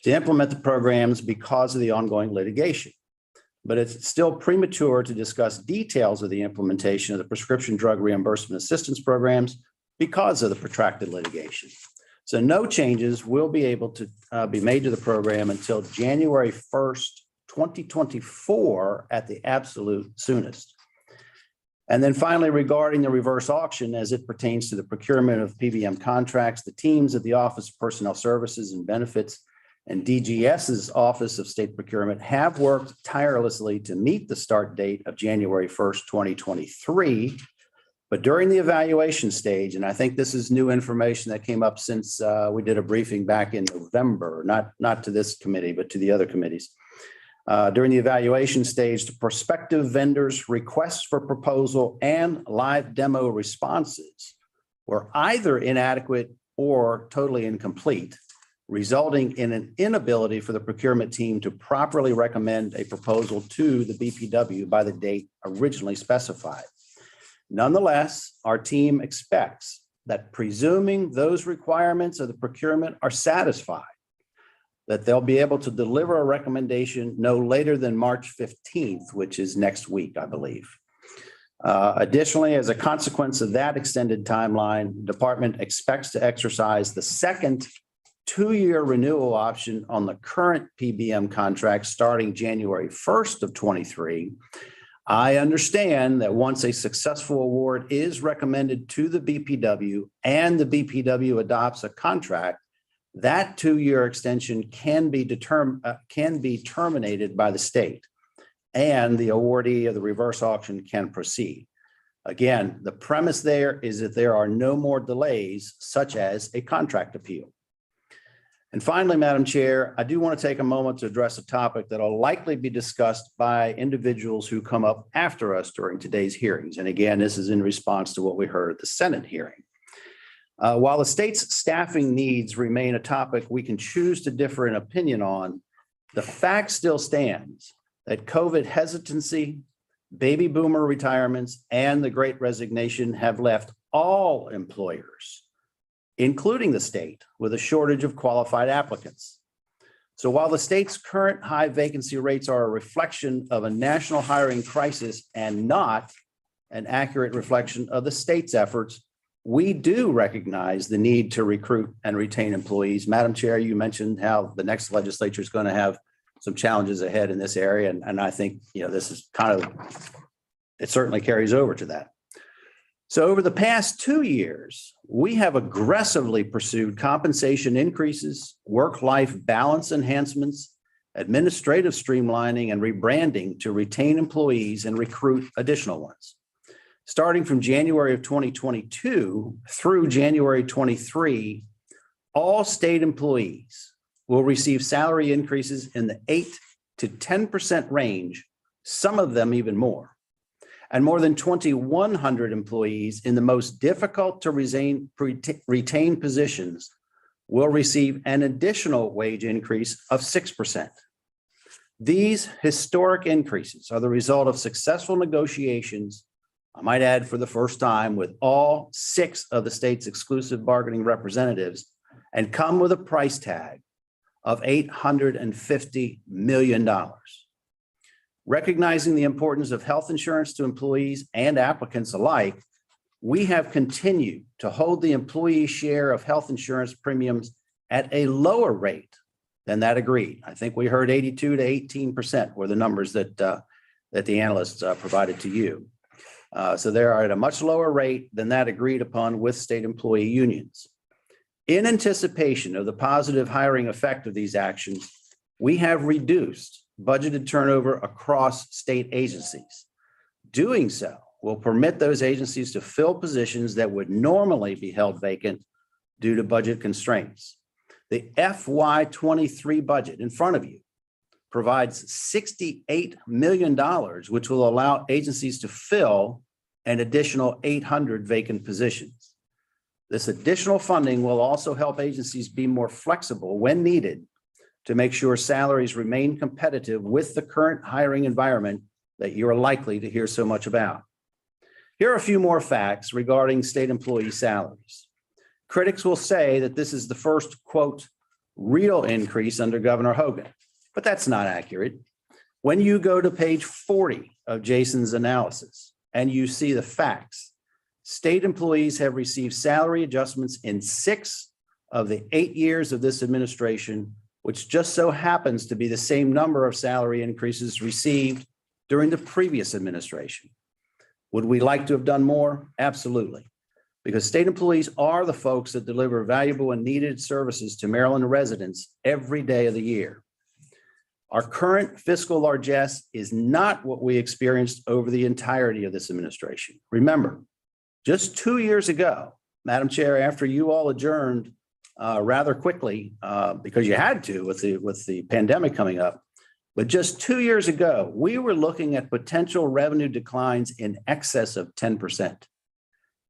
to implement the programs because of the ongoing litigation. But it's still premature to discuss details of the implementation of the prescription drug reimbursement assistance programs because of the protracted litigation. So no changes will be able to be made to the program until January 1st, 2024 at the absolute soonest. And then finally, regarding the reverse auction as it pertains to the procurement of PBM contracts, the teams at the Office of Personnel Services and Benefits and DGS's Office of State Procurement have worked tirelessly to meet the start date of January 1st, 2023. But during the evaluation stage, and I think this is new information that came up since we did a briefing back in November, not to this committee, but to the other committees. During the evaluation stage, the prospective vendors' requests for proposal and live demo responses were either inadequate or totally incomplete, resulting in an inability for the procurement team to properly recommend a proposal to the BPW by the date originally specified. Nonetheless, our team expects that presuming those requirements of the procurement are satisfied, that they'll be able to deliver a recommendation no later than March 15th, which is next week, I believe. Additionally, as a consequence of that extended timeline, the department expects to exercise the second 2-year renewal option on the current PBM contract starting January 1st of 23. I understand that once a successful award is recommended to the BPW and the BPW adopts a contract, that 2-year extension can be terminated by the state, and the awardee of the reverse auction can proceed. Again, the premise there is that there are no more delays, such as a contract appeal. And finally, Madam Chair, I do want to take a moment to address a topic that will likely be discussed by individuals who come up after us during today's hearings. And again, this is in response to what we heard at the Senate hearing. While the state's staffing needs remain a topic we can choose to differ in opinion on, the fact still stands that COVID hesitancy, baby boomer retirements, and the Great Resignation have left all employers, including the state, with a shortage of qualified applicants. So while the state's current high vacancy rates are a reflection of a national hiring crisis and not an accurate reflection of the state's efforts, we do recognize the need to recruit and retain employees. Madam Chair, you mentioned how the next legislature is going to have some challenges ahead in this area. And I think, this is it certainly carries over to that. So over the past 2 years, we have aggressively pursued compensation increases, work-life balance enhancements, administrative streamlining, and rebranding to retain employees and recruit additional ones. Starting from January of 2022 through January 23, all state employees will receive salary increases in the 8 to 10% range, some of them even more. And more than 2,100 employees in the most difficult to retain positions will receive an additional wage increase of 6%. These historic increases are the result of successful negotiations, I might add for the first time, with all 6 of the state's exclusive bargaining representatives, and come with a price tag of $850 million. Recognizing the importance of health insurance to employees and applicants alike, we have continued to hold the employee share of health insurance premiums at a lower rate than that agreed. I think we heard 82 to 18% were the numbers that the analysts provided to you. So they are at a much lower rate than that agreed upon with state employee unions. In anticipation of the positive hiring effect of these actions, we have reduced budgeted turnover across state agencies. Doing so will permit those agencies to fill positions that would normally be held vacant due to budget constraints. The FY23 budget in front of you provides $68 million, which will allow agencies to fill an additional 800 vacant positions. This additional funding will also help agencies be more flexible when needed to make sure salaries remain competitive with the current hiring environment that you're likely to hear so much about. Here are a few more facts regarding state employee salaries. Critics will say that this is the first, quote, real increase under Governor Hogan, but that's not accurate. When you go to page 40 of Jason's analysis and you see the facts, state employees have received salary adjustments in 6 of the 8 years of this administration, which just so happens to be the same number of salary increases received during the previous administration. Would we like to have done more? Absolutely. Because state employees are the folks that deliver valuable and needed services to Maryland residents every day of the year. Our current fiscal largesse is not what we experienced over the entirety of this administration. Remember, just 2 years ago, Madam Chair, after you all adjourned rather quickly because you had to with the pandemic coming up, but just 2 years ago, we were looking at potential revenue declines in excess of 10%.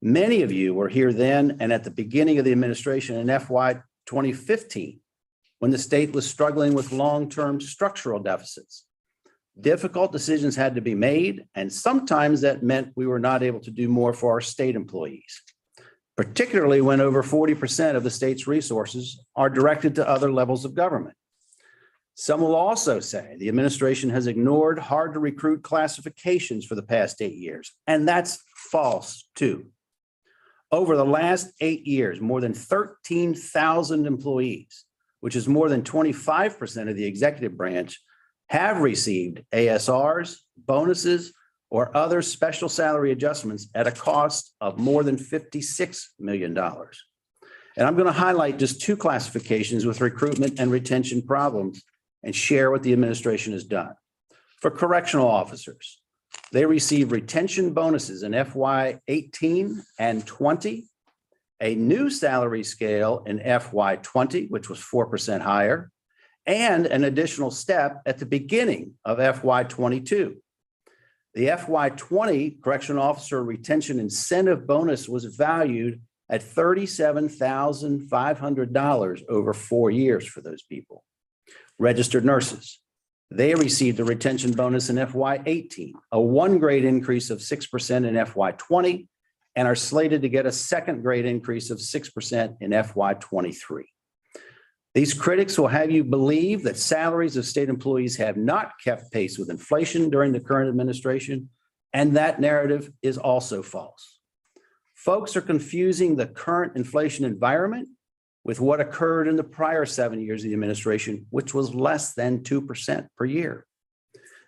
Many of you were here then and at the beginning of the administration in FY 2015, when the state was struggling with long-term structural deficits. Difficult decisions had to be made, and sometimes that meant we were not able to do more for our state employees. particularly when over 40% of the state's resources are directed to other levels of government. Some will also say the administration has ignored hard to recruit classifications for the past 8 years, and that's false too. Over the last 8 years, more than 13,000 employees, which is more than 25% of the executive branch, have received ASRs, bonuses, or other special salary adjustments at a cost of more than $56 million. And I'm going to highlight just 2 classifications with recruitment and retention problems and share what the administration has done. For correctional officers, they receive retention bonuses in FY 18 and 20, a new salary scale in FY 20, which was 4% higher, and an additional step at the beginning of FY 22. The FY 20 correctional officer retention incentive bonus was valued at $37,500 over 4 years for those people. Registered nurses, they received a retention bonus in FY 18, a 1-grade increase of 6% in FY 20, and are slated to get a 2nd-grade increase of 6% in FY 23. These critics will have you believe that salaries of state employees have not kept pace with inflation during the current administration, and that narrative is also false. Folks are confusing the current inflation environment with what occurred in the prior 7 years of the administration, which was less than 2% per year.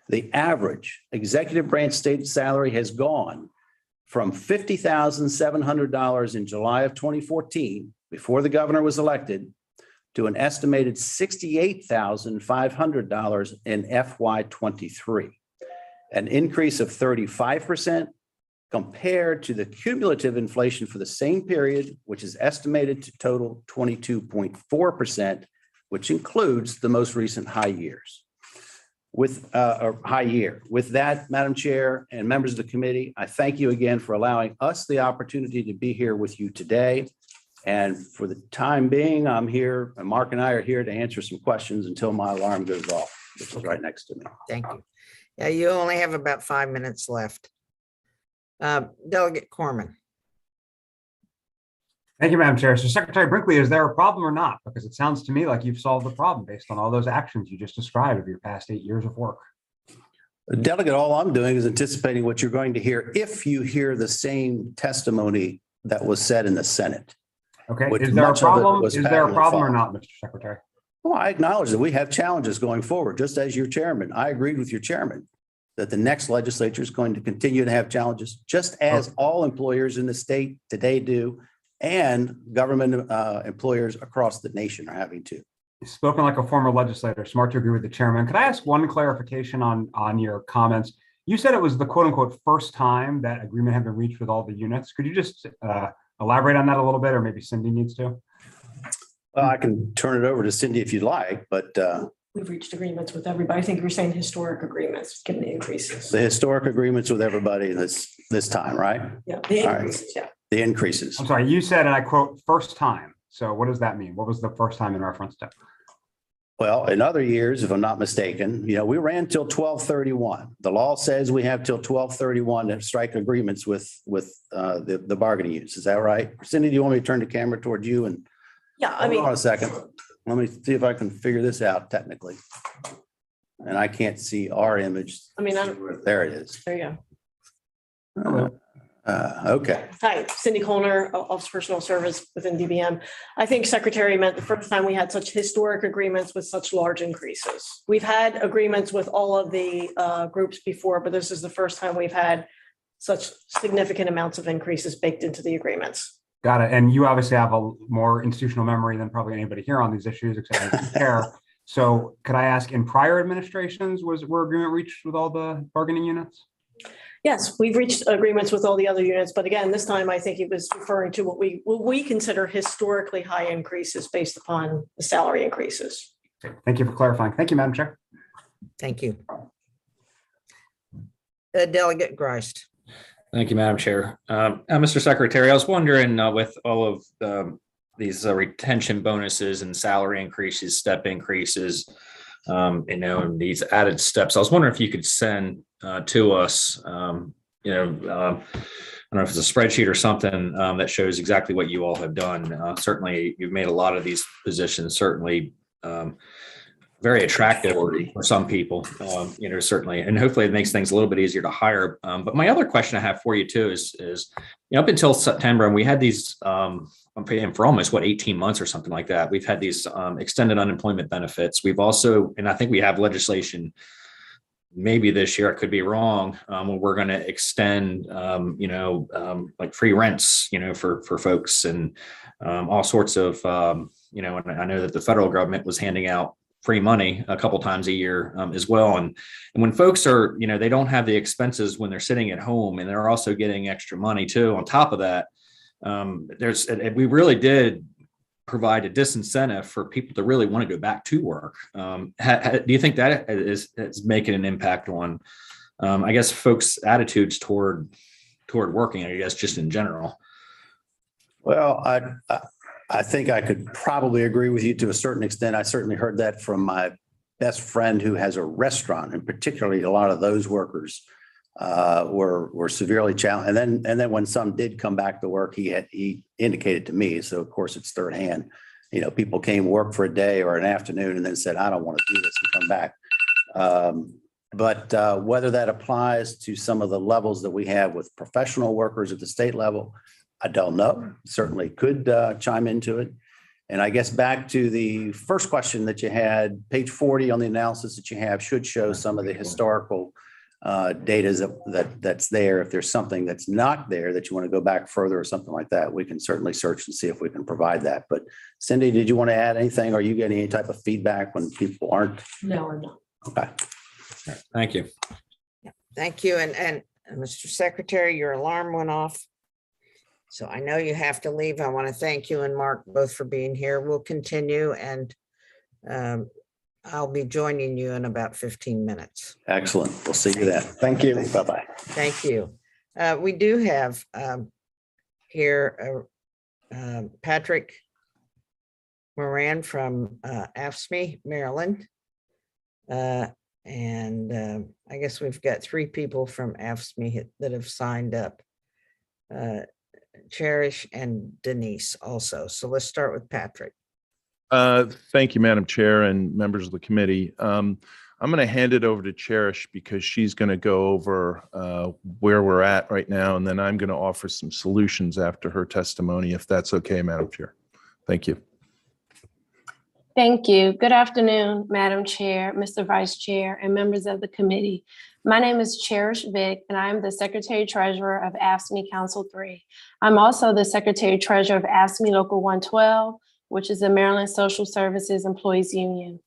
The average executive branch state salary has gone from $50,700 in July of 2014, before the governor was elected, to an estimated $68,500 in FY 23, an increase of 35% compared to the cumulative inflation for the same period, which is estimated to total 22.4%, which includes the most recent high years. With that, Madam Chair and members of the committee, I thank you again for allowing us the opportunity to be here with you today. And for the time being, I'm here, and Mark and I are here to answer some questions until my alarm goes off, which is right next to me. Thank you. Yeah, you only have about 5 minutes left. Delegate Corman. Thank you, Madam Chair. So Secretary Brinkley, is there a problem or not? Because it sounds to me like you've solved the problem based on all those actions you just described of your past 8 years of work. Delegate, all I'm doing is anticipating what you're going to hear if you hear the same testimony that was said in the Senate. Okay, Which is there a much of it problem? was Is there a patently problem or false. not, Mr. Secretary? Well, I acknowledge that we have challenges going forward, just as your chairman. I agreed with your chairman that the next legislature is going to continue to have challenges, just as all employers in the state today do, and government employers across the nation are having to. You've spoken like a former legislator, smart to agree with the chairman. Could I ask one clarification on your comments? You said it was the quote unquote first time that agreement had been reached with all the units. Could you just elaborate on that a little bit, or maybe Cindy needs to? Well, I can turn it over to Cindy if you'd like, but We've reached agreements with everybody. I think you're saying historic agreements, given the increases. the historic agreements with everybody this time, right? Yeah, the All right. increases, yeah. The increases. I'm sorry, you said, and I quote, first time. So what does that mean? What was the first time in reference to? Well, in other years, if I'm not mistaken, we ran till 12/31. The law says we have till 12/31 to strike agreements with the bargaining units. Is that right? Cindy, do you want me to turn the camera toward you? And Yeah, I hold mean, on a second. Let me see if I can figure this out technically. And I can't see our image. There it is. there you go. Okay. Hi, Cindy Colner, Office of Personnel Service within DBM. I think Secretary meant the first time we had such historic agreements with such large increases. We've had agreements with all of the groups before, but this is the first time we've had such significant amounts of increases baked into the agreements. Got it. And you obviously have a more institutional memory than probably anybody here on these issues, except as the chair. So could I ask, in prior administrations, were agreement reached with all the bargaining units? Yes, we've reached agreements with all the other units, but again, this time I think he was referring to what we consider historically high increases based upon the salary increases. Okay. Thank you for clarifying. Thank you, Madam Chair. Thank you. Delegate Grist. Thank you, Madam Chair. Mr. Secretary, I was wondering with all of these retention bonuses and salary increases, step increases, and these added steps, I was wondering if you could send to us, don't know if it's a spreadsheet or something that shows exactly what you all have done. Certainly, you've made a lot of these positions certainly very attractive for some people, certainly, and hopefully it makes things a little bit easier to hire. But my other question I have for you too is up until September, and we had these for almost 18 months or something like that. We've had these extended unemployment benefits. We've also, and I think we have legislation maybe this year, I could be wrong, when we're going to extend, like free rents, for folks and all sorts of, and I know that the federal government was handing out free money a couple times a year as well. And when folks are, they don't have the expenses when they're sitting at home, and they're also getting extra money too. On top of that, we really did provide a disincentive for people to really want to go back to work. Do you think that is making an impact on, I guess, folks' attitudes toward working, I guess, just in general? Well, I think I could probably agree with you to a certain extent. I certainly heard that from my best friend who has a restaurant, and particularly a lot of those workers were severely challenged. And then when some did come back to work, he indicated to me, so of course it's third hand, people came work for a day or an afternoon and then said, I don't want to do this, and come back. But whether that applies to some of the levels that we have with professional workers at the state level, I don't know. Certainly could chime into it. And I guess back to the first question that you had, page 40 on the analysis that you have should show some of the historical data that's there. If there's something that's not there that you want to go back further or something like that, we can certainly search and see if we can provide that. But Cindy, did you want to add anything? Are you getting any type of feedback when people aren't? No, I'm not. Okay. Thank you. Thank you. And Mr. Secretary, your alarm went off. So I know you have to leave. I want to thank you and Mark both for being here. We'll continue, and I'll be joining you in about 15 minutes. Excellent. We'll see you then. Thank you. Bye-bye. Thank you. We do have here Patrick Moran from AFSCME, Maryland. And I guess we've got 3 people from AFSCME that have signed up. Cherish and Denise also. So let's start with Patrick. Thank you, Madam Chair and members of the committee. I'm going to hand it over to Cherish because she's going to go over where we're at right now, and then I'm going to offer some solutions after her testimony, if that's okay, Madam Chair. Thank you. Thank you. Good afternoon, Madam Chair, Mr. Vice Chair, and members of the committee. My name is Cherish Vick, and I am the Secretary Treasurer of AFSCME Council 3. I'm also the Secretary Treasurer of AFSCME Local 112, which is the Maryland Social Services Employees Union.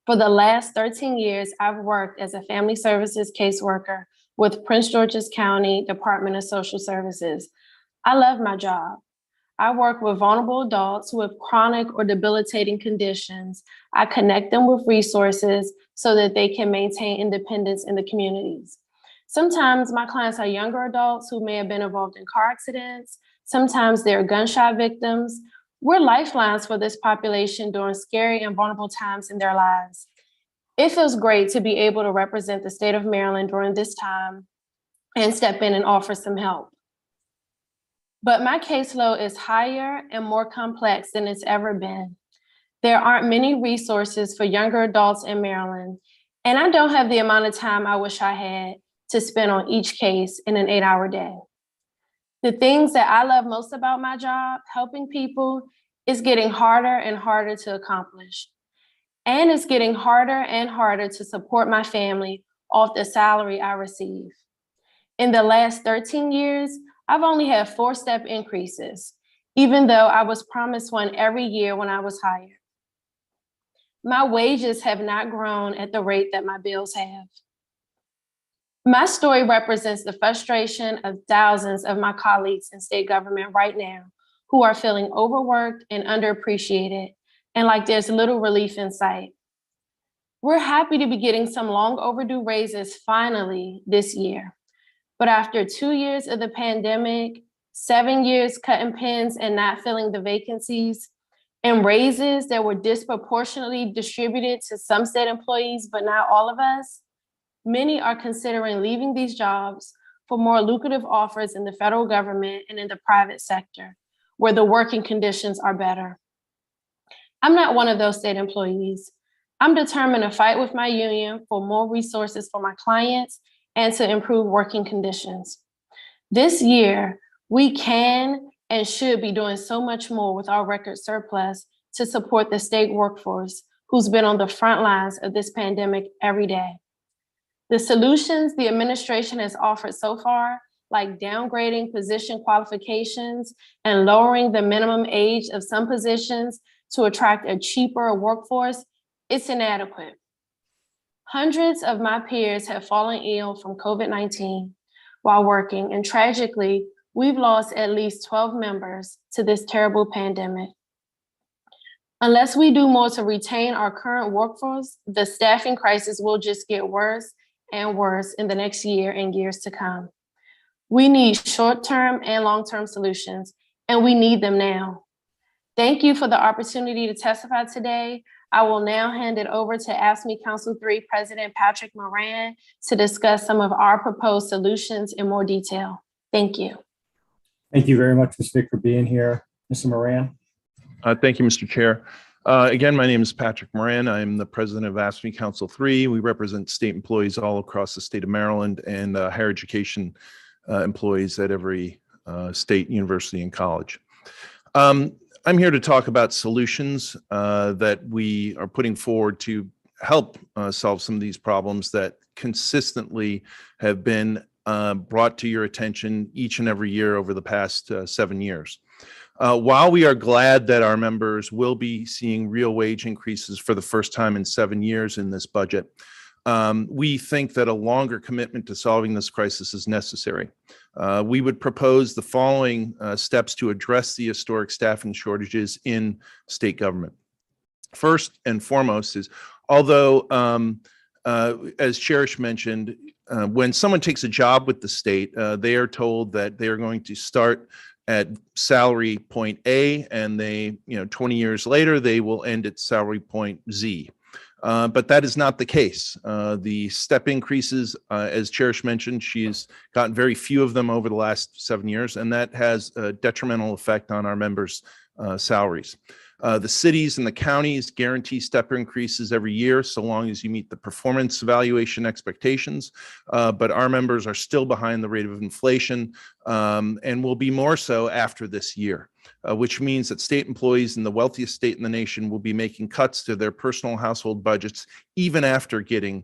For the last 13 years, I've worked as a family services caseworker with Prince George's County Department of Social Services. I love my job. I work with vulnerable adults who have chronic or debilitating conditions. I connect them with resources so that they can maintain independence in the communities. Sometimes my clients are younger adults who may have been involved in car accidents. Sometimes they're gunshot victims. We're lifelines for this population during scary and vulnerable times in their lives. It feels great to be able to represent the state of Maryland during this time and step in and offer some help. But my caseload is higher and more complex than it's ever been. There aren't many resources for younger adults in Maryland, and I don't have the amount of time I wish I had to spend on each case in an 8-hour day. The things that I love most about my job, helping people, is getting harder and harder to accomplish. And it's getting harder and harder to support my family off the salary I receive. In the last 13 years, I've only had 4-step increases, even though I was promised one every year when I was hired. My wages have not grown at the rate that my bills have. My story represents the frustration of thousands of my colleagues in state government right now who are feeling overworked and underappreciated, and like there's little relief in sight. We're happy to be getting some long overdue raises finally this year. But after 2 years of the pandemic, 7 years cutting pins and not filling the vacancies, and raises that were disproportionately distributed to some state employees, but not all of us, many are considering leaving these jobs for more lucrative offers in the federal government and in the private sector, where the working conditions are better. I'm not one of those state employees. I'm determined to fight with my union for more resources for my clients and to improve working conditions. This year, we can and should be doing so much more with our record surplus to support the state workforce who's been on the front lines of this pandemic every day. The solutions the administration has offered so far, like downgrading position qualifications and lowering the minimum age of some positions to attract a cheaper workforce, it's inadequate. Hundreds of my peers have fallen ill from COVID-19 while working, and tragically, we've lost at least 12 members to this terrible pandemic. Unless we do more to retain our current workforce, the staffing crisis will just get worse and worse in the next year and years to come. We need short-term and long-term solutions, and we need them now. Thank you for the opportunity to testify today. I will now hand it over to AFSCME Council 3 President Patrick Moran to discuss some of our proposed solutions in more detail. Thank you. Thank you very much, Ms. Vick, for being here. Mr. Moran. Thank you, Mr. Chair. Again, my name is Patrick Moran. I'm the president of AFSCME Council 3. We represent state employees all across the state of Maryland and higher education employees at every state university and college. I'm here to talk about solutions that we are putting forward to help solve some of these problems that consistently have been brought to your attention each and every year over the past 7 years. While we are glad that our members will be seeing real wage increases for the first time in 7 years in this budget, we think that a longer commitment to solving this crisis is necessary. We would propose the following steps to address the historic staffing shortages in state government. First and foremost is, although, as Cherish mentioned, when someone takes a job with the state, they are told that they are going to start at salary point A, and 20 years later, they will end at salary point Z. But that is not the case. The step increases, as Cherish mentioned, she's gotten very few of them over the last 7 years, and that has a detrimental effect on our members' salaries. The cities and the counties guarantee step increases every year, so long as you meet the performance evaluation expectations. But our members are still behind the rate of inflation and will be more so after this year, which means that state employees in the wealthiest state in the nation will be making cuts to their personal household budgets, even after getting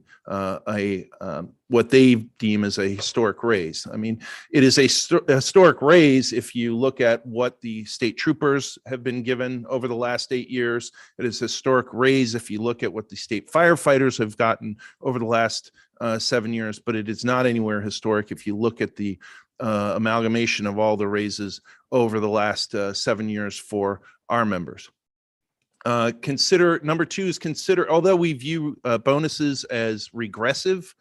what they deem as a historic raise. I mean, it is a historic raise if you look at what the state troopers have been given over the last 8 years. It is a historic raise if you look at what the state firefighters have gotten over the last 7 years, but it is not anywhere historic if you look at the amalgamation of all the raises over the last 7 years for our members. Number two is consider, although we view bonuses as regressive,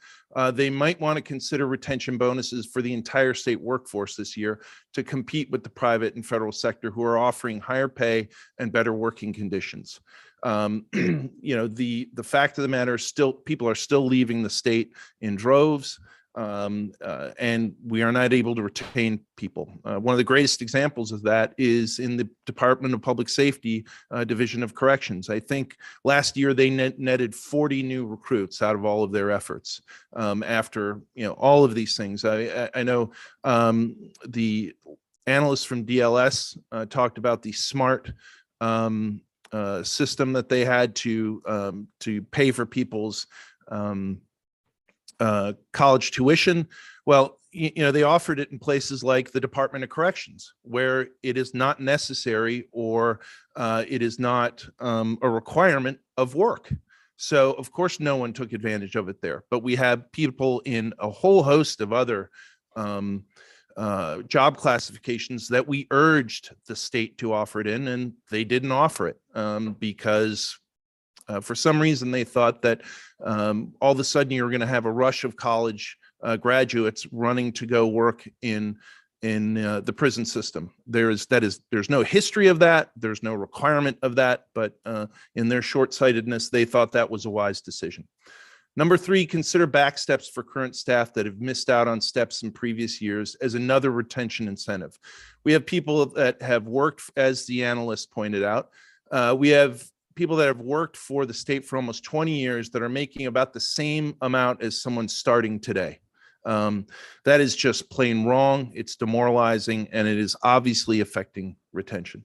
they might want to consider retention bonuses for the entire state workforce this year to compete with the private and federal sector who are offering higher pay and better working conditions. The fact of the matter is people are still leaving the state in droves. And we are not able to retain people. One of the greatest examples of that is in the Department of Public Safety Division of Corrections. I think last year they netted 40 new recruits out of all of their efforts. After all of these things, I know the analysts from DLS talked about the SMART system that they had to pay for people's college tuition. Well, they offered it in places like the Department of Corrections, where it is not necessary or it is not a requirement of work. So, of course, no one took advantage of it there. But we have people in a whole host of other job classifications that we urged the state to offer it in, and they didn't offer it because for some reason, they thought that all of a sudden you were going to have a rush of college graduates running to go work in the prison system. There's no history of that. There's no requirement of that. But in their short-sightedness, they thought that was a wise decision. Number 3, consider back steps for current staff that have missed out on steps in previous years as another retention incentive. We have people that have worked, as the analyst pointed out, we have people that have worked for the state for almost 20 years that are making about the same amount as someone starting today. That is just plain wrong. It's demoralizing, and it is obviously affecting retention.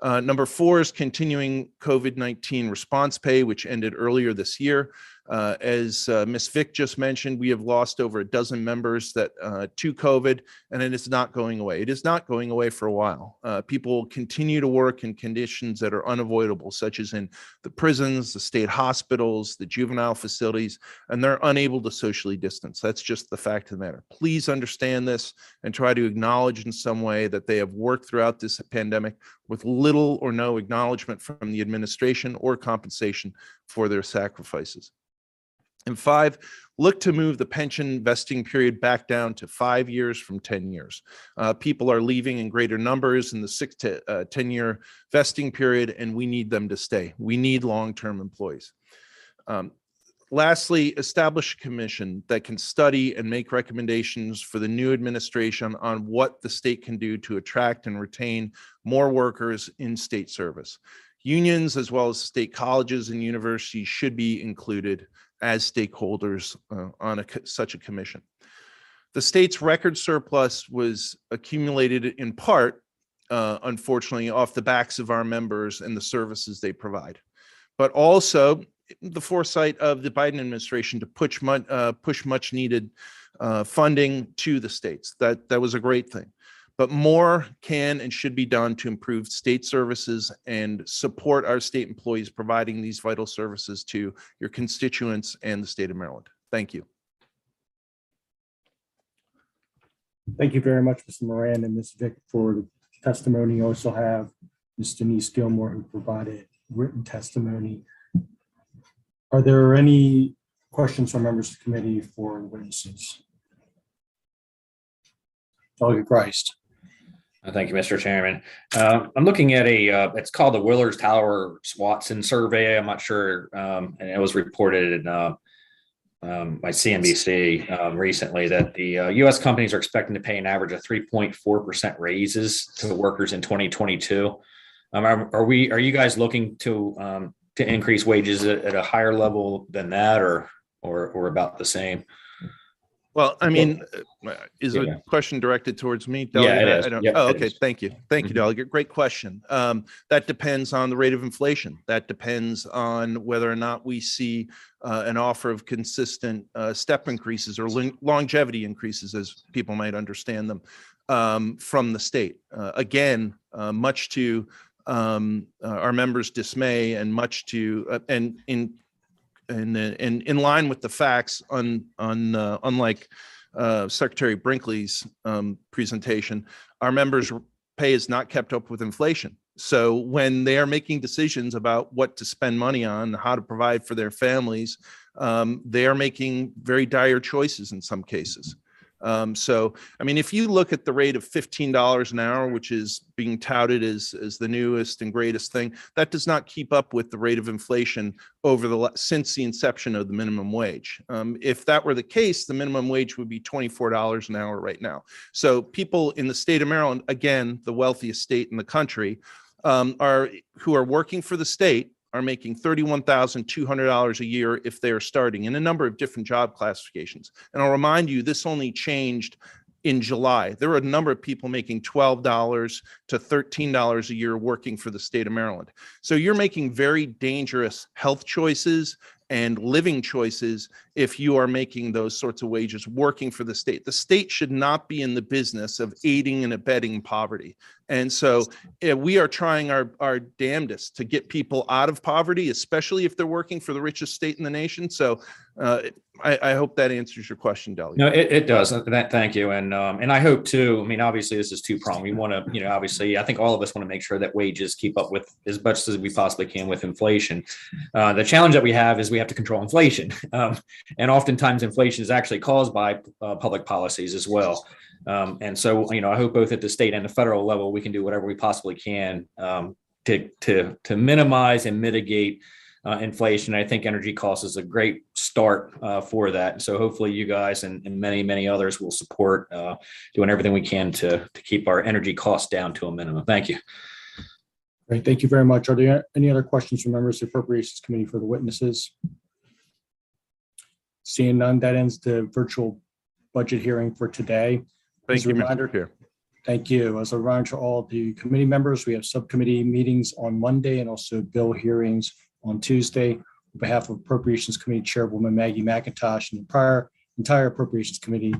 Number 4 is continuing COVID-19 response pay, which ended earlier this year. As Ms. Vick just mentioned, we have lost over a dozen members that to COVID, and it is not going away. It is not going away for a while. People will continue to work in conditions that are unavoidable, such as in the prisons, the state hospitals, the juvenile facilities, and they're unable to socially distance. That's just the fact of the matter. Please understand this and try to acknowledge in some way that they have worked throughout this pandemic with little or no acknowledgement from the administration or compensation for their sacrifices. And 5, look to move the pension vesting period back down to 5 years from 10 years. People are leaving in greater numbers in the 6 to 10-year vesting period, and we need them to stay. We need long-term employees. Lastly, establish a commission that can study and make recommendations for the new administration on what the state can do to attract and retain more workers in state service. Unions, as well as state colleges and universities, should be included as stakeholders on such a commission. The state's record surplus was accumulated in part, unfortunately, off the backs of our members and the services they provide, but also the foresight of the Biden administration to push much needed funding to the states. That was a great thing. But more can and should be done to improve state services and support our state employees providing these vital services to your constituents and the state of Maryland. Thank you. Thank you very much, Mr. Moran and Ms. Vick, for the testimony. You also have Ms. Denise Gilmore, who provided written testimony. Are there any questions from members of the committee for witnesses? Delegate Christ. Thank you, Mr. Chairman. I'm looking at it's called the Willers Tower Watson survey. I'm not sure, and it was reported in by CNBC recently that the U.S. companies are expecting to pay an average of 3.4% raises to workers in 2022. Are you guys looking to increase wages at a higher level than that, or about the same? Well, I mean, is a question directed towards me, Delegate? Yeah, it is. I don't. Yep, oh, it okay. is. Thank you. Thank you, Delegate. Great question. That depends on the rate of inflation. That depends on whether or not we see an offer of consistent step increases or longevity increases, as people might understand them, from the state. Again, much to our members' dismay, and much to and in line with the facts, unlike Secretary Brinkley's presentation, our members' pay is not kept up with inflation. So when they are making decisions about what to spend money on, how to provide for their families, they are making very dire choices in some cases. So, I mean, if you look at the rate of $15 an hour, which is being touted as the newest and greatest thing, that does not keep up with the rate of inflation since the inception of the minimum wage. If that were the case, the minimum wage would be $24 an hour right now. So people in the state of Maryland, again, the wealthiest state in the country, who are working for the state, are making $31,200 a year if they are starting in a number of different job classifications. And I'll remind you, this only changed in July. There were a number of people making $12 to $13 a year working for the state of Maryland. So you're making very dangerous health choices and living choices if you are making those sorts of wages working for the state. The state should not be in the business of aiding and abetting poverty. And so we are trying our damnedest to get people out of poverty, especially if they're working for the richest state in the nation. So I hope that answers your question, Delegate. No, it does. Thank you. And I hope too, I mean, obviously this is two-pronged. We want to, obviously, I think all of us want to make sure that wages keep up with as much as we possibly can with inflation. The challenge that we have is we have to control inflation. And oftentimes inflation is actually caused by public policies as well. And so, I hope both at the state and the federal level, we can do whatever we possibly can to minimize and mitigate inflation. I think energy costs is a great start for that. So hopefully you guys and many, many others will support doing everything we can to keep our energy costs down to a minimum. Thank you. Great, thank you very much. Are there any other questions from members of the Appropriations Committee for the witnesses? Seeing none, that ends the virtual budget hearing for today. Thank As a you, reminder- Mr. Chair. Thank you. As a reminder to all the committee members, we have subcommittee meetings on Monday and also bill hearings on Tuesday. On behalf of Appropriations Committee Chairwoman Maggie McIntosh and the entire Appropriations Committee,